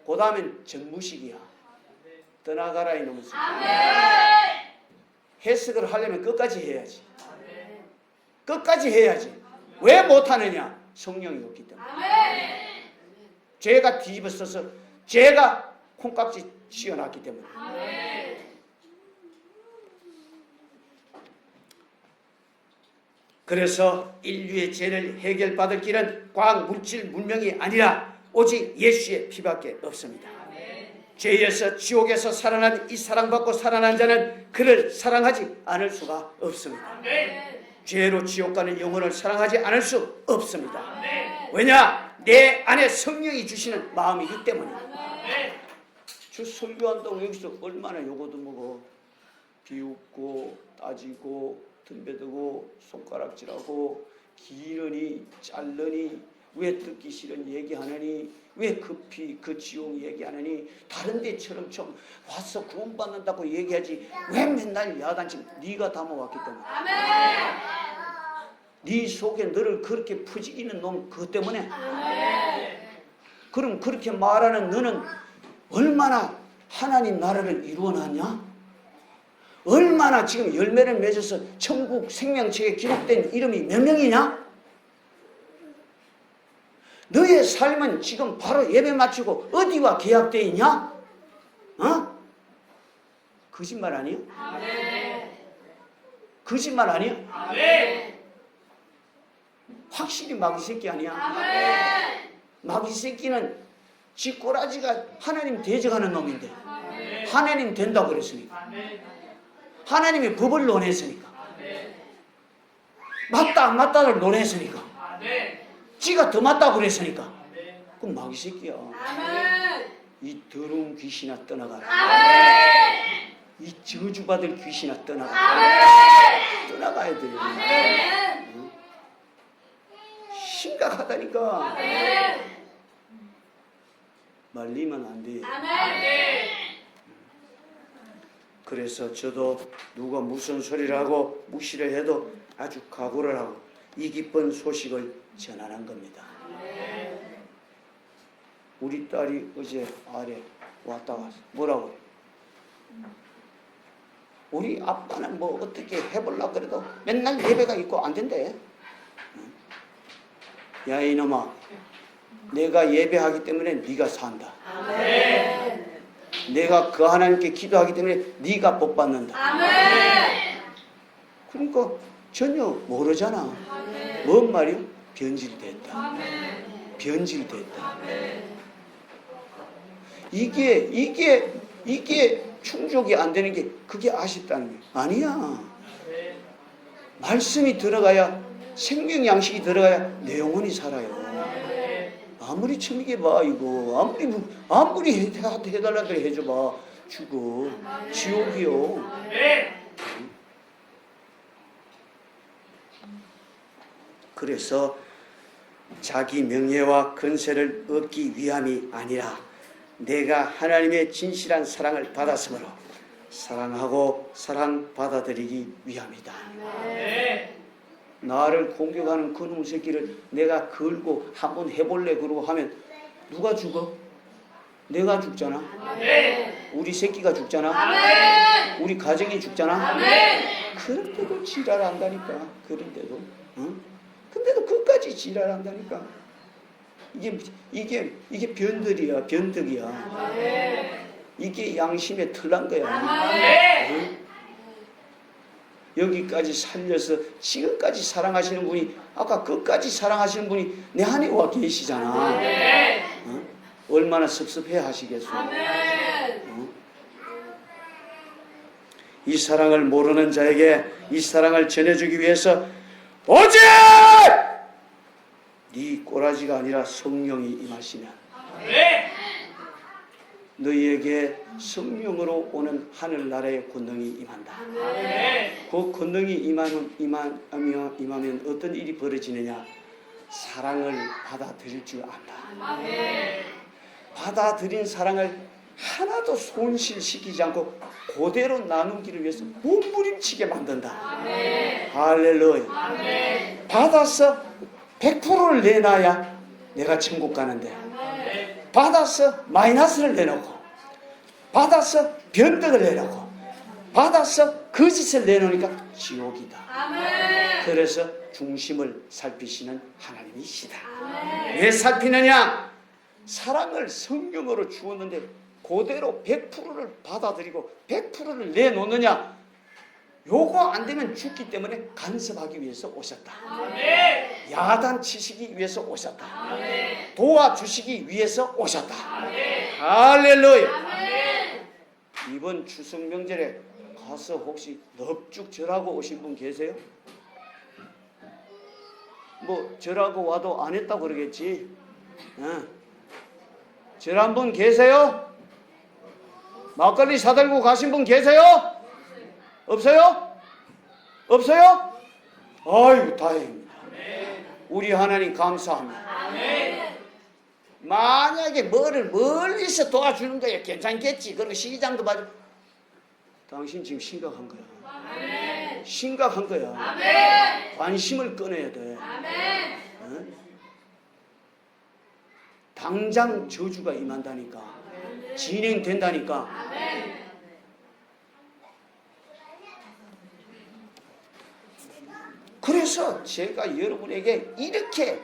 그 다음엔 전무식이야. 떠나가라 이놈의 새끼. 해석을 하려면 끝까지 해야지. 끝까지 해야지. 왜 못하느냐? 성령이 없기 때문에. 죄가 뒤집어 써서 죄가 콩깍지 씌워놨기 때문에. 그래서 인류의 죄를 해결받을 길은 과학 물질 문명이 아니라 오직 예수의 피밖에 없습니다. 죄에서 지옥에서 살아난 이 사랑받고 살아난 자는 그를 사랑하지 않을 수가 없습니다. 죄로 지옥 가는 영혼을 사랑하지 않을 수 없습니다. 왜냐? 내 안에 성령이 주시는 마음이기 때문에. 주 설교한다고 여기서 얼마나 요거도 먹어. 비웃고 따지고 덤벼들고 손가락질하고 기르니 잘르니 왜 듣기 싫은 얘기하느니 왜 급히 그 지옥 얘기하느니 다른 데처럼 좀 와서 구원받는다고 얘기하지 왜 맨날 야단치. 네가 담아왔기 때문에. 네 속에 너를 그렇게 푸지기는 놈 그것 때문에. 그럼 그렇게 말하는 너는 얼마나 하나님 나라를 이루어놨냐? 얼마나 지금 열매를 맺어서 천국 생명책에 기록된 이름이 몇 명이냐? 너의 삶은 지금 바로 예배 마치고 어디와 계약되어 있냐? 어? 거짓말 아니에요? 거짓말 아니에요? 확실히 마귀 새끼 아니야? 마귀 새끼는 지 꼬라지가 하나님 대적하는 놈인데 하나님 된다고 그랬으니까 하나님이 법을 논했으니까 맞다 안 맞다를 논했으니까 지가 더 맞다고 그랬으니까 그럼 마귀 새끼야. 이 더러운 귀신아 떠나가라. 이 저주받을 귀신아 떠나가라. 떠나가야 돼요. 응? 심각하다니까. 말리면 안 돼. 그래서 저도 누가 무슨 소리를 하고 무시를 해도 아주 각오를 하고 이 기쁜 소식을 전하는 겁니다. 우리 딸이 어제 아래 왔다 갔어. 뭐라고? 우리 아빠는 뭐 어떻게 해보려고 그래도 맨날 예배가 있고 안 된대. 야 이놈아, 내가 예배하기 때문에 네가 산다. 내가 그 하나님께 기도하기 때문에 네가 복 받는다. 그러니까 전혀 모르잖아. 뭔 말이요? 변질됐다. 변질됐다. 이게 충족이 안 되는 게 그게 아쉽다는 게 아니야. 말씀이 들어가야 생명 양식이 들어가야 내 영혼이 살아요. 아무리 처먹게 봐 이거 아무리 해달라고 해줘봐 죽어. 지옥이요. 그래서 자기 명예와 권세를 얻기 위함이 아니라 내가 하나님의 진실한 사랑을 받았으므로 사랑하고 사랑받아들이기 위함이다. 나를 공격하는 그놈 새끼를 내가 걸고 한번 해볼래 그러고 하면 누가 죽어? 내가 죽잖아. 우리 새끼가 죽잖아. 우리 가정이 죽잖아. 그런데도 지랄한다니까. 그런데도. 근데도 끝까지 지랄한다니까. 이게 변들이야. 변덕이야. 이게 양심에 털난 거야. 여기까지 살려서 지금까지 사랑하시는 분이 아까 끝까지 사랑하시는 분이 내 안에 와 계시잖아. 얼마나 섭섭해 하시겠어. 이 사랑을 모르는 자에게 이 사랑을 전해주기 위해서 오직 네 꼬라지가 아니라 성령이 임하시면 너희에게 성령으로 오는 하늘나라의 권능이 임한다. 그 권능이 임하면 어떤 일이 벌어지느냐? 사랑을 받아들일 줄 안다. 받아들인 사랑을 하나도 손실시키지 않고 그대로 나누기를 위해서 몸부림치게 만든다. 할렐루야. 받아서 100%를 내놔야 내가 천국 가는데, 받아서 마이너스를 내놓고, 받아서 변덕을 내놓고, 받아서 거짓을 내놓으니까 지옥이다. 그래서 중심을 살피시는 하나님이시다. 왜 살피느냐? 사랑을 성경으로 주었는데 그대로 100%를 받아들이고 100%를 내놓느냐? 요거 안 되면 죽기 때문에 간섭하기 위해서 오셨다. 야단치시기 위해서 오셨다. 도와주시기 위해서 오셨다. 할렐루야. 이번 추석 명절에 가서 혹시 넙죽 절하고 오신 분 계세요? 뭐 절하고 와도 안 했다고 그러겠지. 절 한 분 계세요? 막걸리 사들고 가신 분 계세요? 없어요? 없어요? 아유, 다행입니다. 우리 하나님 감사합니다. 만약에 뭐를 멀리서 도와주는 거야 괜찮겠지. 그리고 시장도 봐줘. 당신 지금 심각한 거야. 심각한 거야. 관심을 꺼내야 돼. 당장 저주가 임한다니까. 진행된다니까. 그래서 제가 여러분에게 이렇게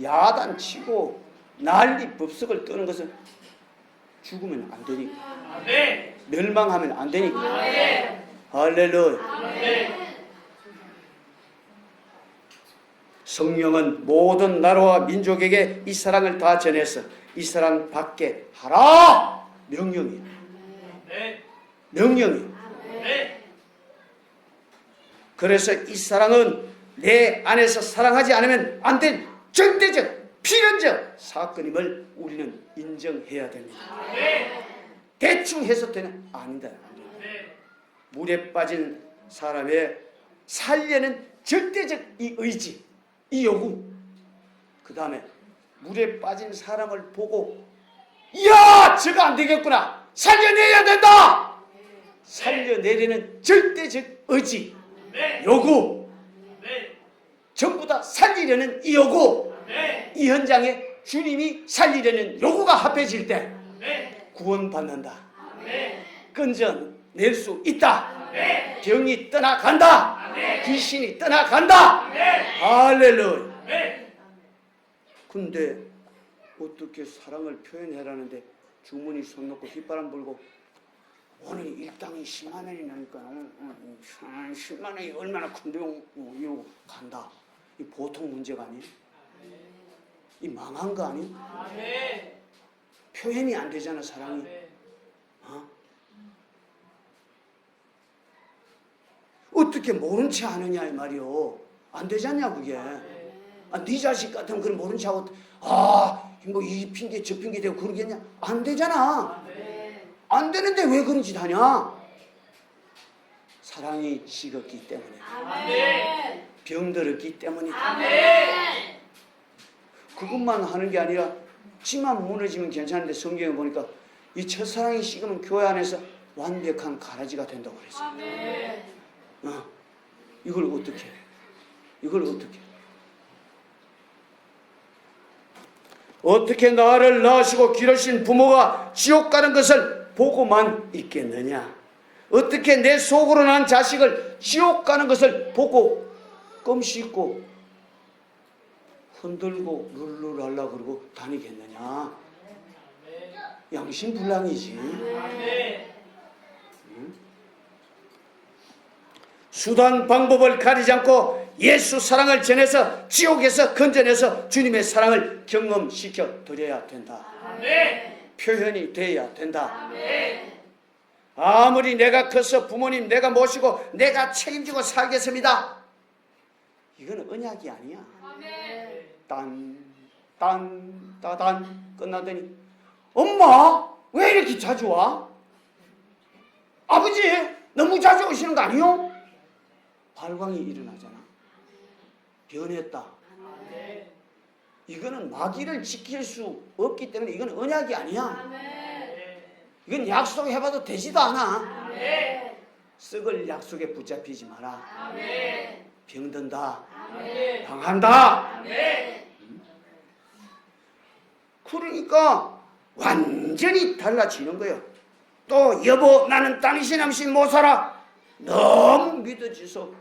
야단치고 난리 법석을 떠는 것은 죽으면 안 되니까. 멸망하면 안 되니까. 할렐루야. 성령은 모든 나라와 민족에게 이 사랑을 다 전해서 이 사랑 받게 하라. 명령이야. 명령이야. 그래서 이 사랑은 내 안에서 사랑하지 않으면 안 된 절대적 필연적 사건임을 우리는 인정해야 됩니다. 대충 해석되는 아니다. 물에 빠진 사람의 살려는 절대적 이 의지, 이 요구. 그 다음에 물에 빠진 사람을 보고 이야 저거 안 되겠구나, 살려내야 된다, 살려내려는 절대적 의지, 요구, 전부 다 살리려는 이 요구, 이 현장에 주님이 살리려는 요구가 합해질 때 구원받는다. 건져낼 수 있다. 병이 떠나간다. 귀신이 떠나간다. 할렐루야. 근데 어떻게 사랑을 표현해라는데 주머니 손 놓고 휘바람 불고 오늘 일당이 10만 원이 나니까 10만 원이 얼마나 큰데요 이러고 간다. 이 보통 문제가 아니에요. 이 망한 거 아니에요? 표현이 안 되잖아 사랑이. 어떻게 모른 체 하느냐 이 말이요. 안 되잖냐 그게. 네 자식 같으면 그럼 모른 체 하고 뭐 이 핑계 저 핑계 대고 그러겠냐? 안 되잖아. 안 되는데 왜 그런 짓 하냐? 사랑이 식었기 때문에, 병들었기 때문이다. 그것만 하는 게 아니라 지만 무너지면 괜찮은데 성경에 보니까 이 첫사랑이 식으면 교회 안에서 완벽한 가라지가 된다고 그랬어요. 이걸 어떻게 해? 이걸 어떻게 해? 어떻게 나를 낳으시고 기르신 부모가 지옥 가는 것을 보고만 있겠느냐? 어떻게 내 속으로 난 자식을 지옥 가는 것을 보고 껌 씹고 흔들고 룰루랄라 그러고 다니겠느냐? 양심불량이지. 수단 방법을 가리지 않고 예수 사랑을 전해서 지옥에서 건져내서 주님의 사랑을 경험시켜 드려야 된다. 표현이 돼야 된다. 아무리 내가 커서 부모님 내가 모시고 내가 책임지고 살겠습니다. 이건 언약이 아니야. 따단 끝나더니 엄마 왜 이렇게 자주 와? 아버지 너무 자주 오시는 거 아니요? 발광이 일어나잖아. 변했다. 이거는 마귀를 지킬 수 없기 때문에 이건 언약이 아니야. 이건 약속해봐도 되지도 않아. 아멘. 썩을 약속에 붙잡히지 마라. 아멘. 병든다. 아멘. 당한다. 아멘. 그러니까 완전히 달라지는 거예요. 또 여보 나는 당신 없이 못 살아. 너무 믿어져서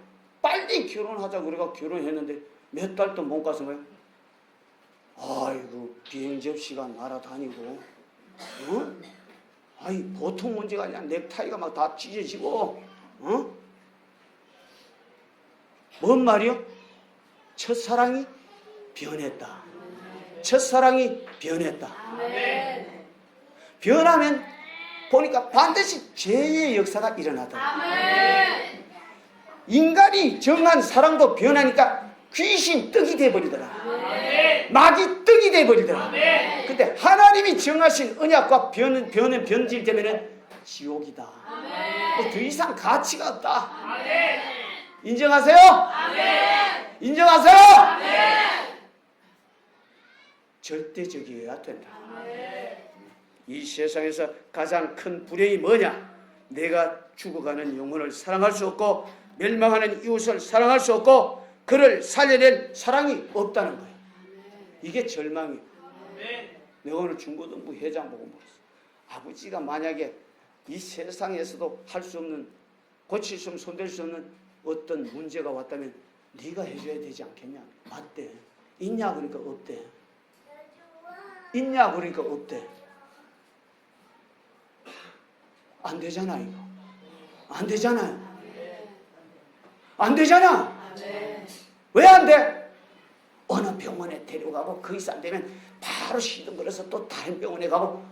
빨리 결혼하자고 그래가 결혼했는데 몇 달도 못 가서 뭐야? 아이고 비행 접시가 날아다니고 어? 아이 보통 문제가 아니라 넥타이가 막 다 찢어지고 어? 뭔 말이요? 첫사랑이 변했다. 첫사랑이 변했다. 아멘. 변하면 보니까 반드시 죄의 역사가 일어나더라. 아멘. 인간이 정한 사랑도 변하니까 귀신 떡이 돼버리더라. 아멘. 마귀 떡이 돼버리더라. 아멘. 근데 하나님이 정하신 언약과 변질되면 지옥이다. 아멘. 더 이상 가치가 없다. 아멘. 인정하세요? 아멘. 인정하세요? 아멘. 절대적이어야 된다. 아멘. 이 세상에서 가장 큰 불행이 뭐냐? 내가 죽어가는 영혼을 사랑할 수 없고 멸망하는 이웃을 사랑할 수 없고 그를 살려낼 사랑이 없다는 거예요. 이게 절망이에요. 아멘. 내가 오늘 중고등부 회장 보고 물었어. 아버지가 만약에 이 세상에서도 할 수 없는, 고칠 수 없는, 손댈 수 없는 어떤 문제가 왔다면 네가 해줘야 되지 않겠냐? 맞대. 있냐 그러니까 없대. 있냐 그러니까 없대. 안 되잖아 이거. 안 되잖아요. 안 되잖아. 왜 안 돼? 어느 병원에 데려가고 거기서 안 되면 바로 시동걸어서 또 다른 병원에 가고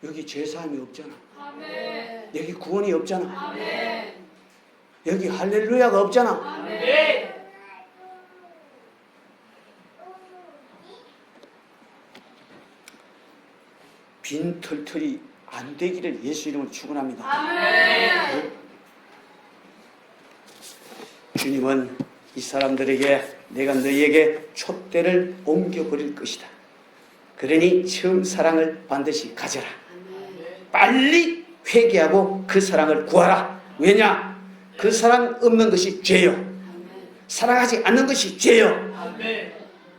여기 죄사함이 없잖아. 아멘. 여기 구원이 없잖아. 아멘. 여기 할렐루야가 없잖아. 아멘. 빈털털이 안 되기를 예수 이름으로 축원합니다. 아멘. 주님은 이 사람들에게 내가 너희에게 촛대를 옮겨버릴 것이다. 그러니 처음 사랑을 반드시 가져라. 빨리 회개하고 그 사랑을 구하라. 왜냐? 그 사랑 없는 것이 죄요. 사랑하지 않는 것이 죄요. 아멘.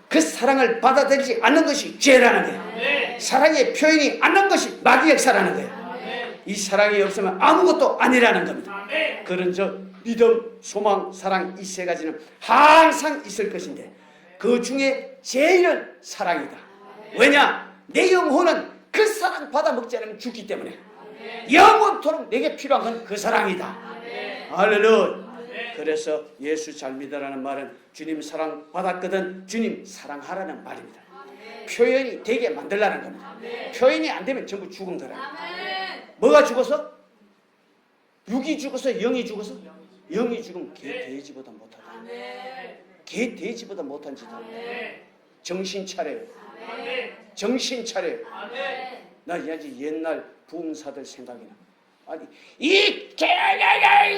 그 사랑을 받아들이지 않는 것이 죄라는 거예요. 아멘. 사랑의 표현이 않는 것이 마귀 역사라는 거예요. 아멘. 이 사랑이 없으면 아무것도 아니라는 겁니다. 아멘. 그런 믿음, 소망, 사랑 이 세 가지는 항상 있을 것인데 그 중에 제일은 사랑이다. 왜냐? 내 영혼은 그 사랑 받아 먹지 않으면 죽기 때문에 영원토록 내게 필요한 건 그 사랑이다. 할렐루야. 그래서 예수 잘 믿으라는 말은 주님 사랑 받았거든 주님 사랑하라는 말입니다. 표현이 되게 만들라는 겁니다. 표현이 안 되면 전부 죽은 거라. 뭐가 죽어서? 육이 죽어서 영이 죽어서? 영이 죽으면 개 돼지보다 못하다. 개 돼지보다 못한 짓 하다. 정신 차려요. 정신 차려요. 나 이제 옛날 부흥사들 생각이 나. 아니 이 개야야야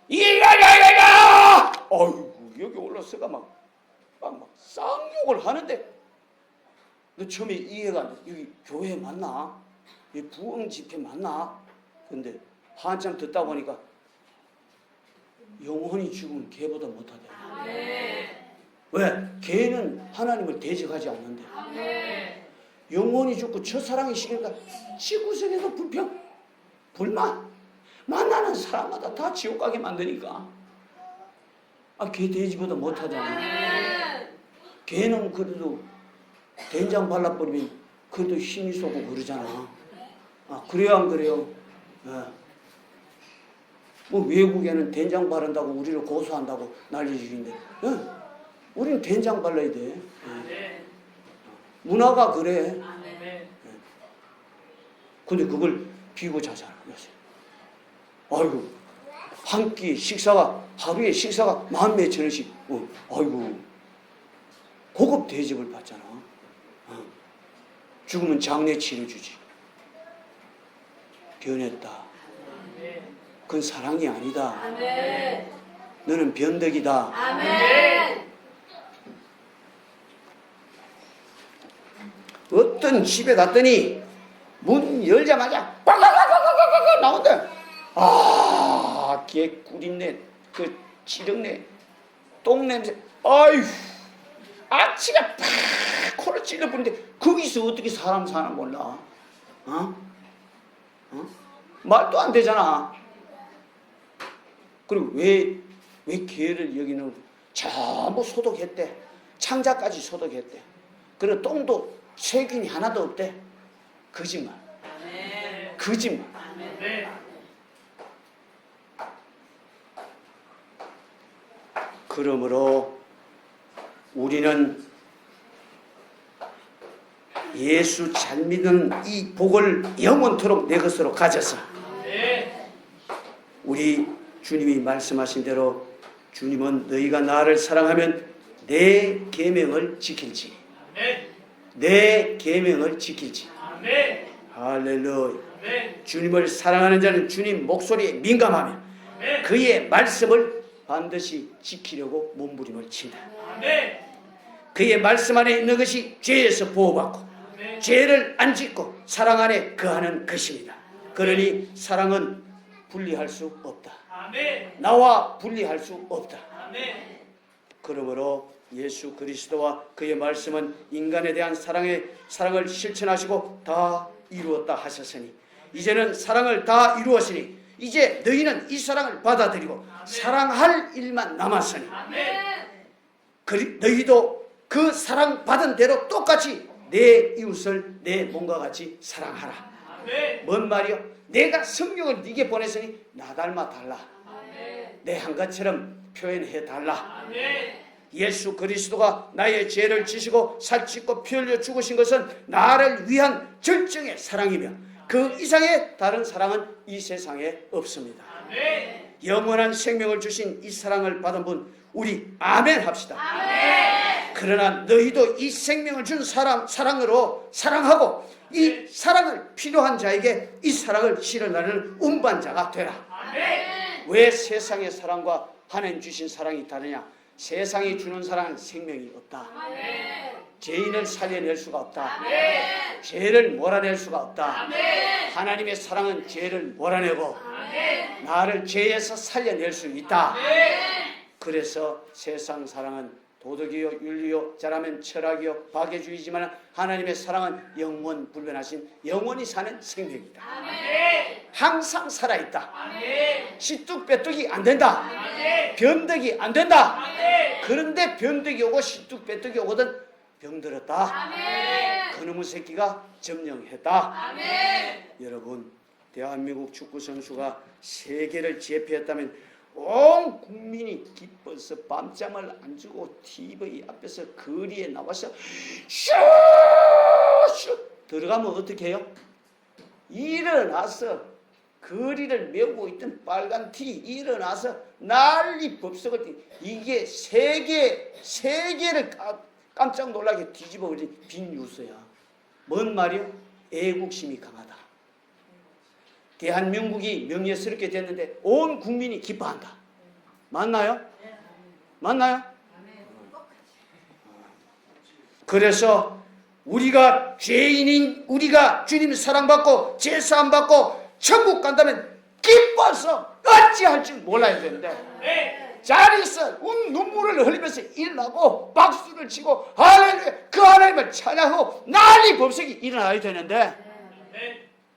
이야야야야 어이구 여기 올라서가 막 쌍욕을 하는데 너 처음에 이해가 안 돼. 여기 교회 맞나? 이 부흥 집회 맞나? 근데 한참 듣다 보니까 영혼이 죽으면 개보다 못하대. 왜? 개는 하나님을 대적하지 않는데. 영혼이 죽고 첫사랑이 식으니까 지구상에서 불평, 불만, 만나는 사람마다 다 지옥 가게 만드니까. 아, 개 돼지보다 못하잖아. 개는 그래도 된장 발라버리면 그래도 힘이 쏘고 그러잖아. 아, 그래요 안 그래요? 예. 뭐 외국에는 된장 바른다고 우리를 고소한다고 난리지인데 예. 우리는 된장 발라야 돼. 예. 문화가 그래. 근데 그걸 비고 자잖아. 아이고 한 끼 식사가 하루에 식사가 10,000원씩 아이고 고급 대접을 받잖아. 죽으면 장례 치러주지. 변했다. 그건 사랑이 아니다. 너는 변덕이다. 어떤 집에 갔더니 문 열자마자 꽉꽉꽉꽉꽉꽉 나온다. 아, 개꿀인네, 그 지렁네, 똥냄새. 아유, 아치가 팍 코를 찔러버리는데 거기서 어떻게 사람 사나 몰라. 어? 말도 안 되잖아. 그리고 왜 개를 여기는 전부 소독했대. 창자까지 소독했대. 그리고 똥도 세균이 하나도 없대. 거짓말. 거짓말. 그러므로 우리는 예수 잘 믿는 이 복을 영원토록 내 것으로 가져서 우리 주님이 말씀하신 대로 주님은 너희가 나를 사랑하면 내 계명을 지킬지. 내 계명을 지킬지. 할렐루야. 주님을 사랑하는 자는 주님 목소리에 민감하며 그의 말씀을 반드시 지키려고 몸부림을 친다. 그의 말씀 안에 있는 것이 죄에서 보호받고 죄를 안 짓고 사랑 안에 거하는 것입니다. 그러니 사랑은 분리할 수 없다. 나와 분리할 수 없다. 그러므로 예수 그리스도와 그의 말씀은 인간에 대한 사랑을 실천하시고 다 이루었다 하셨으니 이제는 사랑을 다 이루었으니 이제 너희는 이 사랑을 받아들이고 사랑할 일만 남았으니 너희도 그 사랑 받은 대로 똑같이 내 이웃을 내 몸과 같이 사랑하라. 뭔 말이요? 내가 성령을 네게 보냈으니 나 닮아 달라. 내 한 것처럼 표현해 달라. 예수 그리스도가 나의 죄를 지시고 살찌고 피 흘려 죽으신 것은 나를 위한 절정의 사랑이며 그 이상의 다른 사랑은 이 세상에 없습니다. 영원한 생명을 주신 이 사랑을 받은 분 우리 아멘 합시다. 그러나 너희도 이 생명을 준 사랑으로 사랑하고 이 사랑을 필요한 자에게 이 사랑을 실현하는 운반자가 되라. 왜 세상의 사랑과 하나님 주신 사랑이 다르냐? 세상이 주는 사랑은 생명이 없다. 죄인을 살려낼 수가 없다. 죄를 몰아낼 수가 없다. 하나님의 사랑은 죄를 몰아내고 나를 죄에서 살려낼 수 있다. 그래서 세상 사랑은 도덕이요 윤리요 잘하면 철학이요 박애주의지만 하나님의 사랑은 영원 불변하신 영원히 사는 생명이다. 항상 살아있다. 시뚝빼뚝이 안 된다. 변덕이 안 된다. 그런데 변덕이 오고 시뚝빼뚝이 오거든 병들었다. 그놈의 새끼가 점령했다. 여러분 대한민국 축구 선수가 세계를 제패했다면 온 국민이 기뻐서 밤잠을 안 주고 TV 앞에서 거리에 나와서 슈슈 들어가면 어떻게 해요? 일어나서 거리를 메우고 있던 빨간 티 일어나서 난리 법석을 이게 세계를 깜짝 놀라게 뒤집어 버린 빈 뉴스야. 뭔 말이요? 애국심이 강하다. 대한민국이 명예스럽게 됐는데 온 국민이 기뻐한다. 맞나요? 맞나요? 그래서 우리가 죄인인 우리가 주님 사랑받고 제사함 받고 천국 간다면 기뻐서 어찌할 줄 몰라야 되는데 자리에서 눈물을 흘리면서 일나고 박수를 치고 할렐루야 그 하나님을 찬양하고 난리 법석이 일어나야 되는데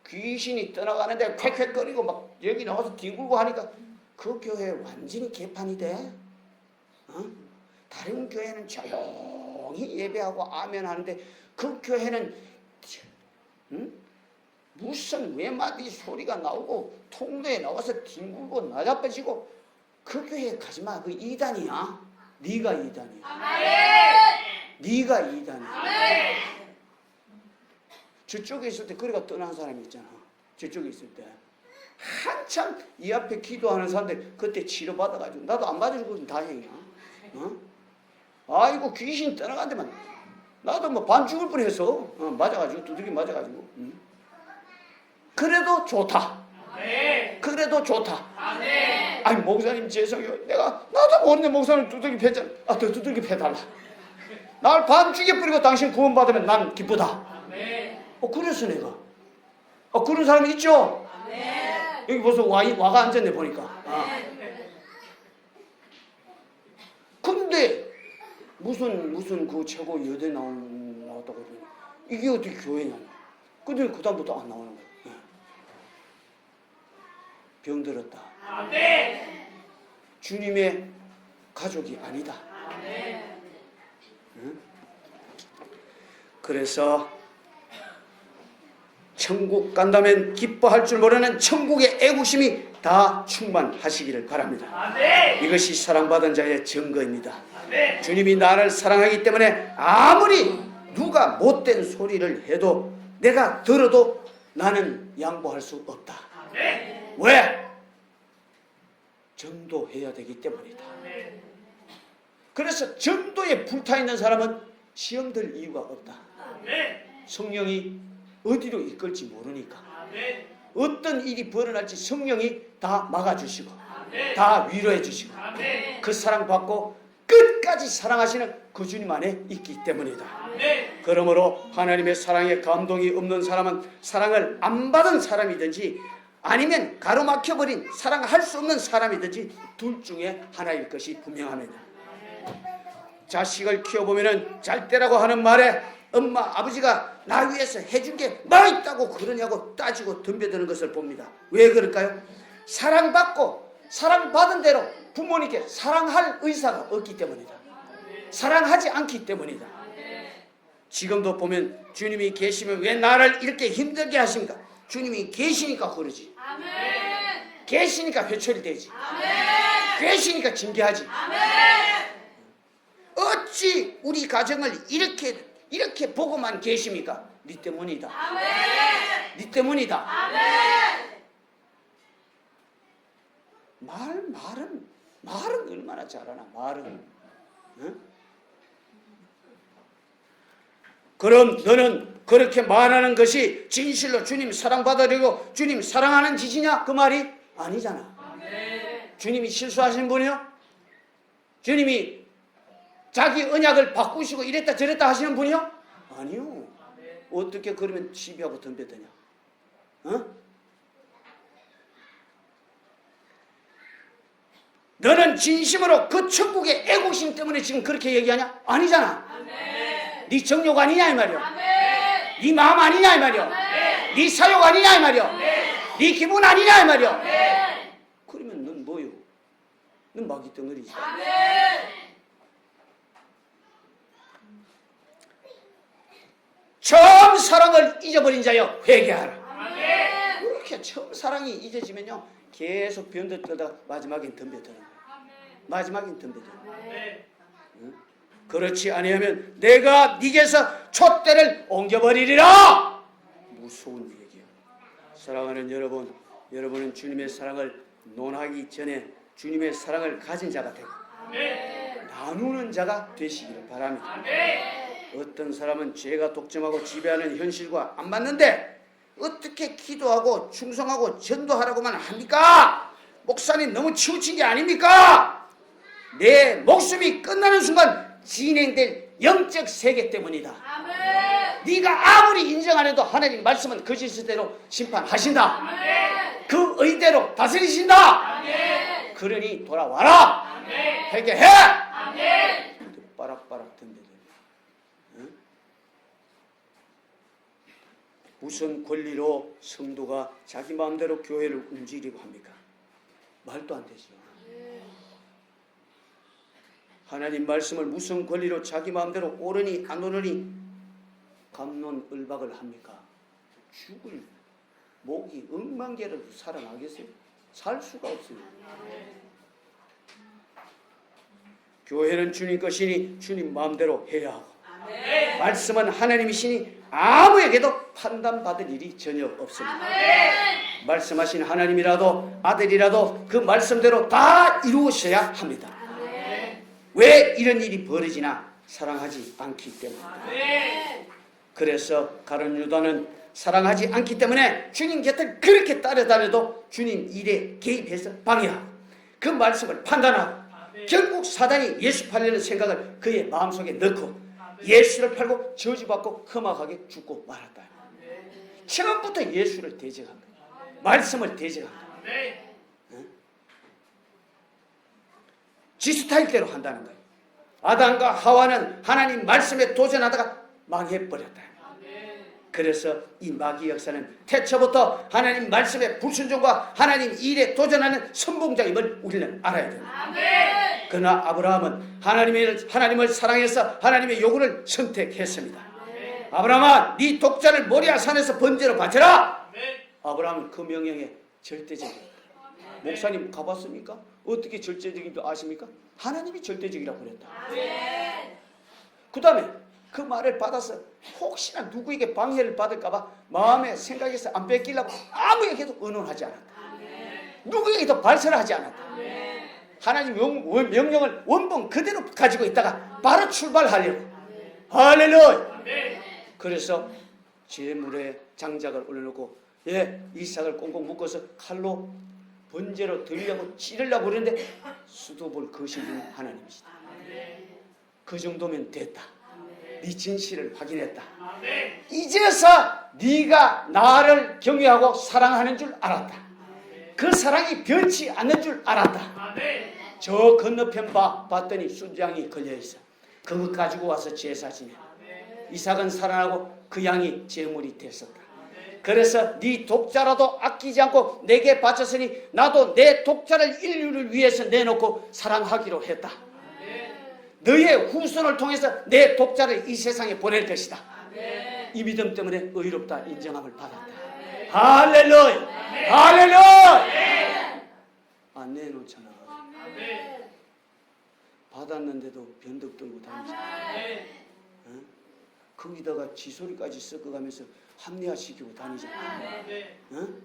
귀신이 떠나가는데 쾌쾌거리고 막 여기 나와서 뒹굴고 하니까 그 교회 완전히 개판이 돼. 다른 교회는 조용히 예배하고 아멘 하는데 그 교회는 무슨 외마디 소리가 나오고 통로에 나와서 뒹굴고 나자빠지고 그 교회에 가지마. 그 이단이야. 네가 이단이야. 네가 이단이야. 저쪽에 있을 때 그래가 떠난 사람이 있잖아. 저쪽에 있을 때 한참 이 앞에 기도하는 사람들 그때 치료받아가지고 나도 안 맞아주고 다행이야. 아이고 귀신 떠나간데만 나도 뭐 반 죽을 뻔해서 맞아가지고 두들기 맞아가지고 그래도 좋다. 그래도 좋다. 아니 목사님 죄송해요. 나도 모르는 목사님 두들기 패잖아. 더 두들기 패달라. 날 반 죽여버리고 당신 구원받으면 난 기쁘다. 그래서 내가 그런 사람이 있죠? 여기 벌써 와가 앉았네 보니까. 근데 무슨 그 최고 여대 나왔다고 그러더니 이게 어떻게 교회냐? 근데 그다음부터 안 나오는 거예요. 병들었다. 주님의 가족이 아니다. 응? 그래서 천국 간다면 기뻐할 줄 모르는 천국의 애국심이 다 충만하시기를 바랍니다. 이것이 사랑받은 자의 증거입니다. 주님이 나를 사랑하기 때문에 아무리 누가 못된 소리를 해도 내가 들어도 나는 양보할 수 없다. 왜? 전도해야 되기 때문이다. 그래서 전도에 불타있는 사람은 시험 들 이유가 없다. 성령이 어디로 이끌지 모르니까. 어떤 일이 벌어날지 성령이 다 막아주시고 다 위로해 주시고 그 사랑받고 끝까지 사랑하시는 그 주님 안에 있기 때문이다. 그러므로 하나님의 사랑에 감동이 없는 사람은 사랑을 안 받은 사람이든지 아니면 가로막혀버린 사랑할 수 없는 사람이든지 둘 중에 하나일 것이 분명합니다. 자식을 키워보면 잘 때라고 하는 말에 엄마 아버지가 나 위해서 해준 게 뭐 있다고 그러냐고 따지고 덤벼드는 것을 봅니다. 왜 그럴까요? 사랑받고 사랑받은 대로 부모님께 사랑할 의사가 없기 때문이다. 사랑하지 않기 때문이다. 지금도 보면 주님이 계시면 왜 나를 이렇게 힘들게 하십니까? 주님이 계시니까 그러지. 계시니까 회초리 되지. 계시니까 징계하지. 어찌 우리 가정을 이렇게 보고만 계십니까? 네 때문이다. 네 때문이다. 말은 얼마나 잘하나 말은. 응? 그럼 너는 그렇게 말하는 것이 진실로 주님 사랑받으려고 주님 사랑하는 짓이냐? 그 말이 아니잖아. 주님이 실수하신 분이요? 주님이 자기 언약을 바꾸시고 이랬다 저랬다 하시는 분이요? 아니요. 어떻게 그러면 시비하고 덤벼드냐? 어? 너는 진심으로 그 천국의 애국심 때문에 지금 그렇게 얘기하냐? 아니잖아. 네 정욕 아니냐 이 말이야. 네 마음 아니냐 이 말이야. 네 사욕 아니냐 이 말이야. 네 기분 아니냐 이 말이야. 그러면 넌 뭐요? 넌 마귀 덩어리지. 처음 사랑을 잊어버린 자여 회개하라. 그렇게 처음 사랑이 잊어지면요 계속 변덕들다가 마지막엔 덤벼드는 거야. 마지막엔 덤벼드는 거야. 응? 그렇지 아니하면 내가 네게서 촛대를 옮겨버리리라. 무서운 얘기야. 사랑하는 여러분, 여러분은 주님의 사랑을 논하기 전에 주님의 사랑을 가진 자가 되고 나누는 자가 되시기를 바랍니다. 어떤 사람은 죄가 독점하고 지배하는 현실과 안 맞는데 어떻게 기도하고 충성하고 전도하라고만 합니까? 목사님 너무 치우친 게 아닙니까? 내 목숨이 끝나는 순간 진행될 영적 세계 때문이다. 네가 아무리 인정 안 해도 하나님 말씀은 그 짓대로 심판하신다. 그 의대로 다스리신다. 그러니 돌아와라. 회개해. 빠락빠락 던져. 무슨 권리로 성도가 자기 마음대로 교회를 움직이려고 합니까? 말도 안 되죠. 하나님 말씀을 무슨 권리로 자기 마음대로 오르니 안 오르니 갑론을박을 합니까? 죽을 목이 억만 개라도 살아나겠어요? 살 수가 없어요. 교회는 주님 것이니 주님 마음대로 해야 하고 말씀은 하나님이시니 아무에게도 판단받을 일이 전혀 없습니다. 말씀하신 하나님이라도 아들이라도 그 말씀대로 다 이루어셔야 합니다. 왜 이런 일이 벌어지나? 사랑하지 않기 때문입니다. 그래서 가룟 유다는 사랑하지 않기 때문에 주님 곁을 그렇게 따라다녀도 주님 일에 개입해서 방해하고 그 말씀을 판단하고 결국 사단이 예수 팔려는 생각을 그의 마음속에 넣고 예수를 팔고 저주받고 험악하게 죽고 말았다. 처음부터 예수를 대적한 거예요. 말씀을 대적한 거예요. 지 스타일대로 한다는 거예요. 아담과 하와는 하나님 말씀에 도전하다가 망해버렸다. 그래서 이 마귀 역사는 태초부터 하나님 말씀의 불순종과 하나님 일에 도전하는 선봉장임을 우리는 알아야 됩니다. 그러나 아브라함은 하나님을 사랑해서 하나님의 요구를 선택했습니다. 아브라함아, 네 독자를 모리아 산에서 번제로 바쳐라. 아브라함은 그 명령에 절대적이었다. 목사님 가봤습니까? 어떻게 절대적인 줄 아십니까? 하나님이 절대적이라고 그랬다. 그 다음에 그 말을 받아서 혹시나 누구에게 방해를 받을까봐 마음의 생각에서 안 뺏기려고 아무에게도 의논하지 않았다. 누구에게도 발설을 하지 않았다. 하나님 명령을 원본 그대로 가지고 있다가 바로 출발하려고. 할렐루야. 그래서 제물에 장작을 올려놓고 이삭을 꽁꽁 묶어서 칼로 번제로 드리려고 찌르려고 그러는데 수도볼 거신 분이 하나님이시다. 그 정도면 됐다. 네 진실을 확인했다. 이제서 네가 나를 경외하고 사랑하는 줄 알았다. 그 사랑이 변치 않는 줄 알았다. 저 건너편 봤더니 순장이 걸려있어. 그거 가지고 와서 제사 지내. 이삭은 살아나고 그 양이 제물이 됐었다. 그래서 네 독자라도 아끼지 않고 내게 바쳤으니 나도 내 독자를 인류를 위해서 내놓고 사랑하기로 했다. 너의 후손을 통해서 내 독자를 이 세상에 보낼 것이다. 이 믿음 때문에 의롭다 인정함을 받았다. 할렐루야. 할렐루야. 안 내놓잖아. 받았는데도 변덕 들고 다니잖아. 응? 거기다가 지소리까지 섞어가면서 합리화시키고 다니잖아. 응?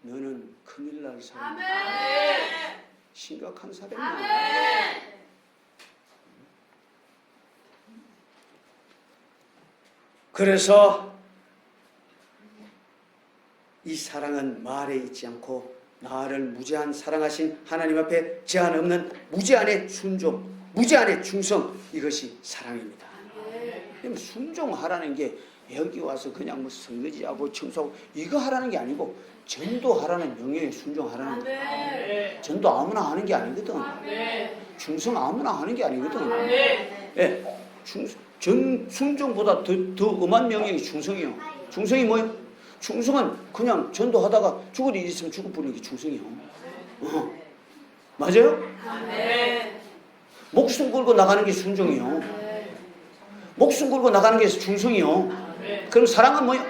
너는 큰일 날 사람이야. 심각한 사람이야. 그래서 이 사랑은 말에 있지 않고 나를 무제한 사랑하신 하나님 앞에 제한 없는 무제한의 순종, 무제한의 충성, 이것이 사랑입니다. 순종하라는 게 여기 와서 그냥 뭐 설거지하고 청소하고 이거 하라는 게 아니고 전도하라는 명령에 순종하라는 거예요. 전도 아무나 하는 게 아니거든. 충성 아무나 하는 게 아니거든. 순종보다 더 엄한 명령이 충성이요. 충성이 뭐예요? 충성은 그냥 전도하다가 죽을 일 있으면 죽을 뿌리는 게 충성이요. 맞아요? 목숨 걸고 나가는 게 순종이요. 목숨 걸고 나가는 게 충성이요. 그럼 사랑은 뭐예요?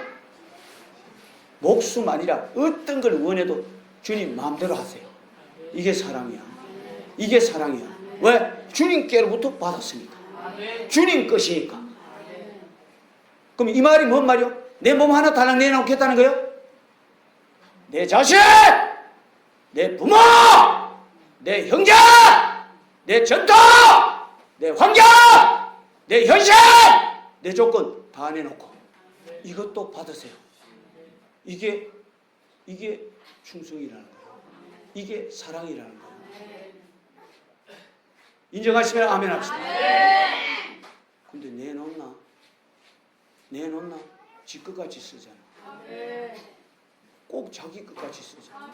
목숨 아니라 어떤 걸 원해도 주님 마음대로 하세요. 이게 사랑이야. 이게 사랑이야. 왜? 주님께로부터 받았으니까. 주님 것이니까. 그럼 이 말이 뭔 말이요? 내 몸 하나 달랑 내놓겠다는 거예요? 내 자식, 내 부모, 내 형제, 내 전토, 내 환경, 내 현실, 내 조건 다 내놓고 이것도 받으세요. 이게 충성이라는 거예요. 이게 사랑이라는 거예요. 인정하시면 아멘 합시다. 근데 내놓나? 지 끝까지 쓰잖아. 꼭 자기 끝까지 쓰잖아.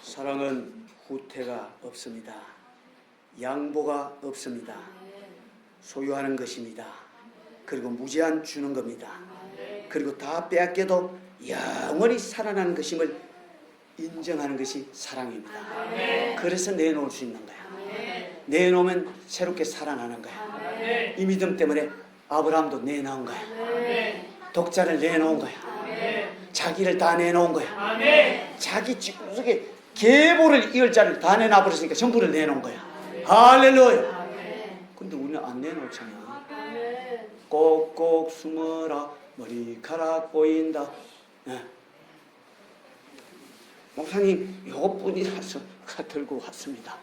사랑은 후퇴가 없습니다. 양보가 없습니다. 소유하는 것입니다. 그리고 무제한 주는 겁니다. 그리고 다 빼앗겨도 영원히 살아나는 것임을 인정하는 것이 사랑입니다. 그래서 내놓을 수 있는 거야. 내놓으면 새롭게 살아나는 거야. 이 믿음 때문에 아브라함도 내놓은 거야. 독자를 내놓은 거야. 자기를 다 내놓은 거야. 자기 뒷구석에 계보를 이을 자를 다 내놔버렸으니까 전부를 내놓은 거야. 할렐루야. 근데 우리는 안 내놓잖아. 꼭꼭 숨어라 머리카락 보인다. 목사님 요것뿐이라서 들고 왔습니다.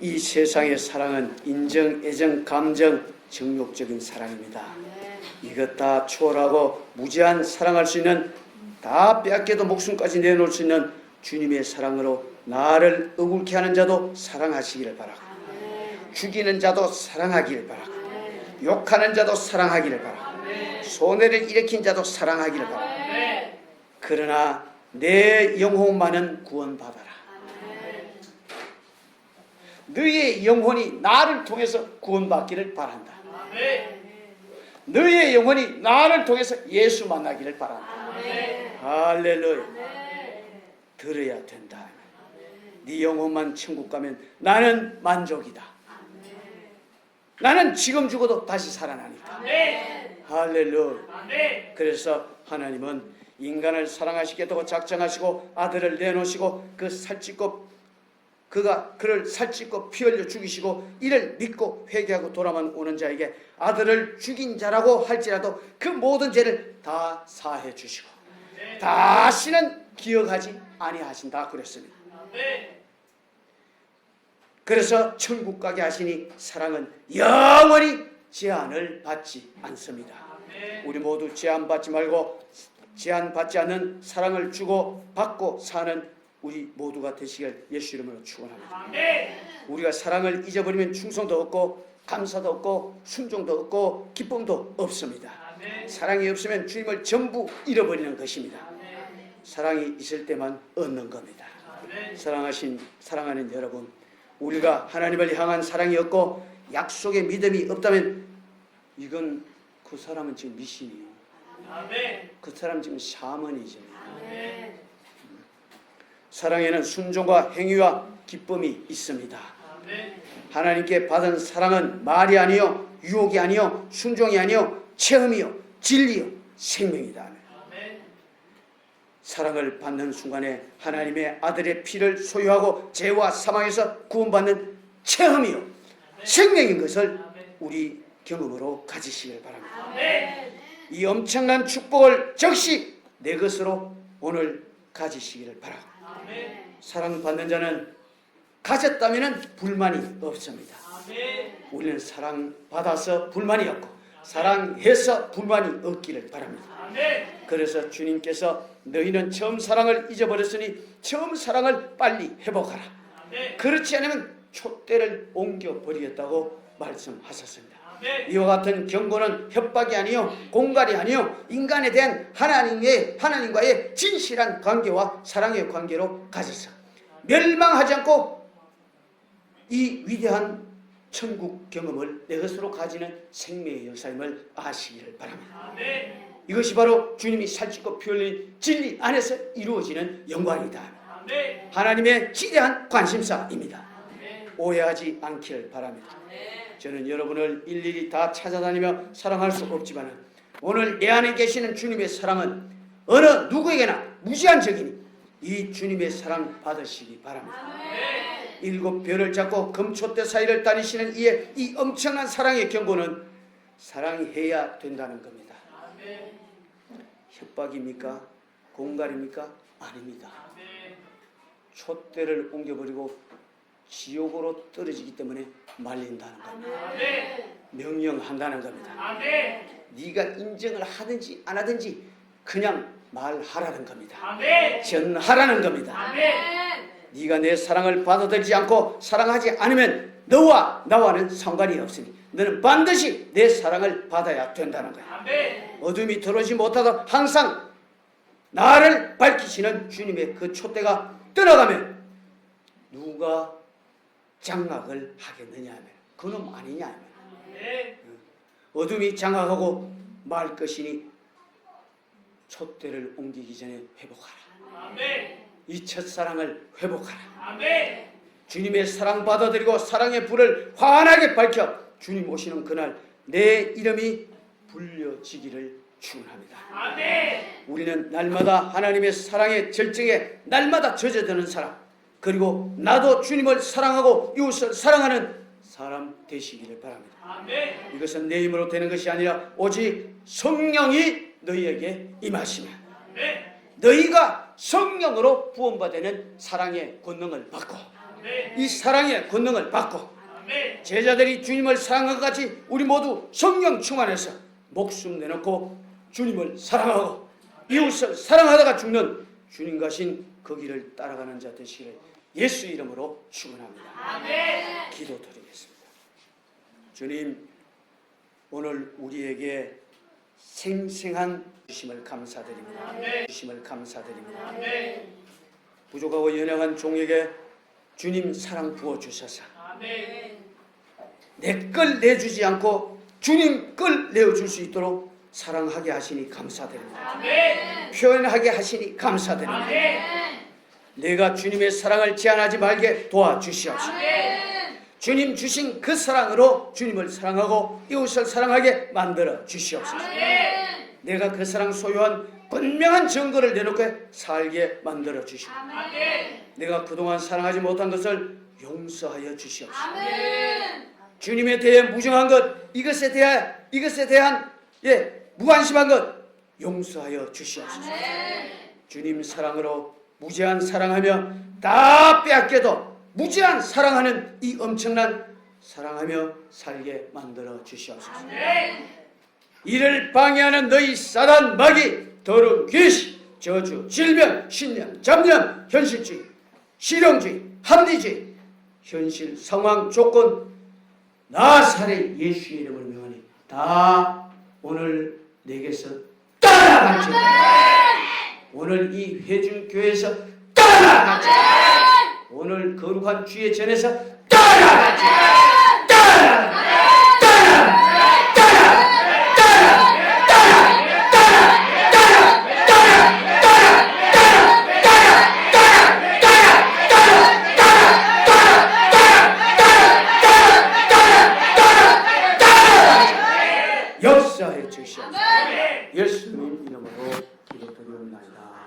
이 세상의 사랑은 인정, 애정, 감정, 정욕적인 사랑입니다. 이것 다 초월하고 무제한 사랑할 수 있는, 다 빼앗겨도 목숨까지 내놓을 수 있는 주님의 사랑으로 나를 억울케 하는 자도 사랑하시기를 바라고, 죽이는 자도 사랑하기를 바라고, 욕하는 자도 사랑하기를 바라고, 손해를 일으킨 자도 사랑하기를 바라고. 그러나 내 영혼만은 구원받아라. 너의 영혼이 나를 통해서 구원받기를 바란다. 너의 영혼이 나를 통해서 예수 만나기를 바란다. 할렐루야. 들어야 된다. 네 영혼만 천국 가면 나는 만족이다. 나는 지금 죽어도 다시 살아나니까. 할렐루야. 그래서 하나님은 인간을 사랑하시겠다고 작정하시고 아들을 내놓으시고 그를 살찌고 피 흘려 죽이시고 이를 믿고 회개하고 돌아만 오는 자에게 아들을 죽인 자라고 할지라도 그 모든 죄를 다 사해 주시고 다시는 기억하지 아니하신다 그랬습니다. 그래서 천국 가게 하시니 사랑은 영원히 제한을 받지 않습니다. 우리 모두 제한받지 말고 제한받지 않는 사랑을 주고 받고 사는 우리 모두가 되시길 예수 이름으로 축원합니다. 우리가 사랑을 잊어버리면 충성도 없고 감사도 없고 순종도 없고 기쁨도 없습니다. 사랑이 없으면 주님을 전부 잃어버리는 것입니다. 사랑이 있을 때만 얻는 겁니다. 사랑하는 여러분, 우리가 하나님을 향한 사랑이 없고 약속의 믿음이 없다면 이건 그 사람은 지금 미신이에요. 그 사람 지금 샤머니즘이에요. 사랑에는 순종과 행위와 기쁨이 있습니다. 하나님께 받은 사랑은 말이 아니요 유혹이 아니요 순종이 아니요 체험이요 진리요 생명이다. 사랑을 받는 순간에 하나님의 아들의 피를 소유하고 죄와 사망에서 구원받는 체험이요 생명인 것을 우리 경험으로 가지시길 바랍니다. 이 엄청난 축복을 즉시 내 것으로 오늘 가지시기를 바랍니다. 사랑받는 자는 가졌다면 불만이 없습니다. 우리는 사랑받아서 불만이 없고 사랑해서 불만이 없기를 바랍니다. 그래서 주님께서 너희는 처음 사랑을 잊어버렸으니 처음 사랑을 빨리 회복하라. 그렇지 않으면 촛대를 옮겨버리겠다고 말씀하셨습니다. 이와 같은 경고는 협박이 아니요 공갈이 아니요 인간에 대한 하나님과의 진실한 관계와 사랑의 관계로 가져서 멸망하지 않고 이 위대한 천국 경험을 내 것으로 가지는 생명의 역사임을 아시기를 바랍니다. 이것이 바로 주님이 살찌고 피 흘린 진리 안에서 이루어지는 영광이다. 하나님의 지대한 관심사입니다. 오해하지 않기를 바랍니다. 저는 여러분을 일일이 다 찾아다니며 사랑할 수 없지만 오늘 내 안에 계시는 주님의 사랑은 어느 누구에게나 무제한적이니 이 주님의 사랑 받으시기 바랍니다. 7별을 잡고 금촛대 사이를 다니시는 이의 이 엄청난 사랑의 경고는 사랑해야 된다는 겁니다. 협박입니까? 공갈입니까? 아닙니다. 촛대를 옮겨버리고 지옥으로 떨어지기 때문에 말린다는 겁니다. 명령한다는 겁니다. 네가 인정을 하든지 안 하든지 그냥 말하라는 겁니다. 전하라는 겁니다. 네가 내 사랑을 받아들이지 않고 사랑하지 않으면 너와 나와는 상관이 없으니 너는 반드시 내 사랑을 받아야 된다는 거야. 어둠이 들어오지 못하도록 항상 나를 밝히시는 주님의 그 촛대가 떠나가면 누가 장악을 하겠느냐 하면 그놈 아니냐 하면 어둠이 장악하고 말 것이니 촛대를 옮기기 전에 회복하라. 이 첫사랑을 회복하라. 주님의 사랑 받아들이고 사랑의 불을 환하게 밝혀 주님 오시는 그날 내 이름이 불려지기를 축원합니다. 우리는 날마다 하나님의 사랑의 절정에 날마다 젖어드는 사람, 그리고 나도 주님을 사랑하고 이웃을 사랑하는 사람 되시기를 바랍니다. 이것은 내 힘으로 되는 것이 아니라 오직 성령이 너희에게 임하시면 너희가 성령으로 구원받는 사랑의 권능을 받고 이 사랑의 권능을 받고 제자들이 주님을 사랑한 것 같이 우리 모두 성령 충만해서 목숨 내놓고 주님을 사랑하고 이웃을 사랑하다가 죽는 주님 가신 그 길을 따라가는 자 되시기를 예수 이름으로 축원합니다. 아멘. 기도드리겠습니다. 주님, 오늘 우리에게 생생한 주심을 감사드립니다. 아멘. 주심을 감사드립니다. 아멘. 부족하고 연약한 종에게 주님 사랑 부어주셔서 아멘. 내 걸 내주지 않고 주님 걸 내어줄 수 있도록 사랑하게 하시니 감사드립니다. 아멘. 표현하게 하시니 감사드립니다. 아멘. 내가 주님의 사랑을 제한하지 말게 도와주시옵소서. 아멘. 주님 주신 그 사랑으로 주님을 사랑하고 이웃을 사랑하게 만들어 주시옵소서. 아멘. 내가 그 사랑 소유한 분명한 증거를 내놓고 살게 만들어 주시옵소서. 아멘. 내가 그동안 사랑하지 못한 것을 용서하여 주시옵소서. 아멘. 주님에 대해 무정한 것, 이것에 대한 무관심한 것 용서하여 주시옵소서. 아멘. 주님 사랑으로 무제한 사랑하며 다 빼앗겨도 무제한 사랑하는 이 엄청난 사랑하며 살게 만들어 주시옵소서. 아멘. 이를 방해하는 너희 사단 마귀 더러운 귀신 저주 질병 신념 잡념 현실주의 실용주의 합리주의 현실 상황 조건 나사렛 예수의 이름을 명하니 다 오늘 내게서 떠나갈지어다. 오늘 이 회중교회에서 떠나갈지어다. 오늘 거룩한 주의 전에서 떠나갈지어다.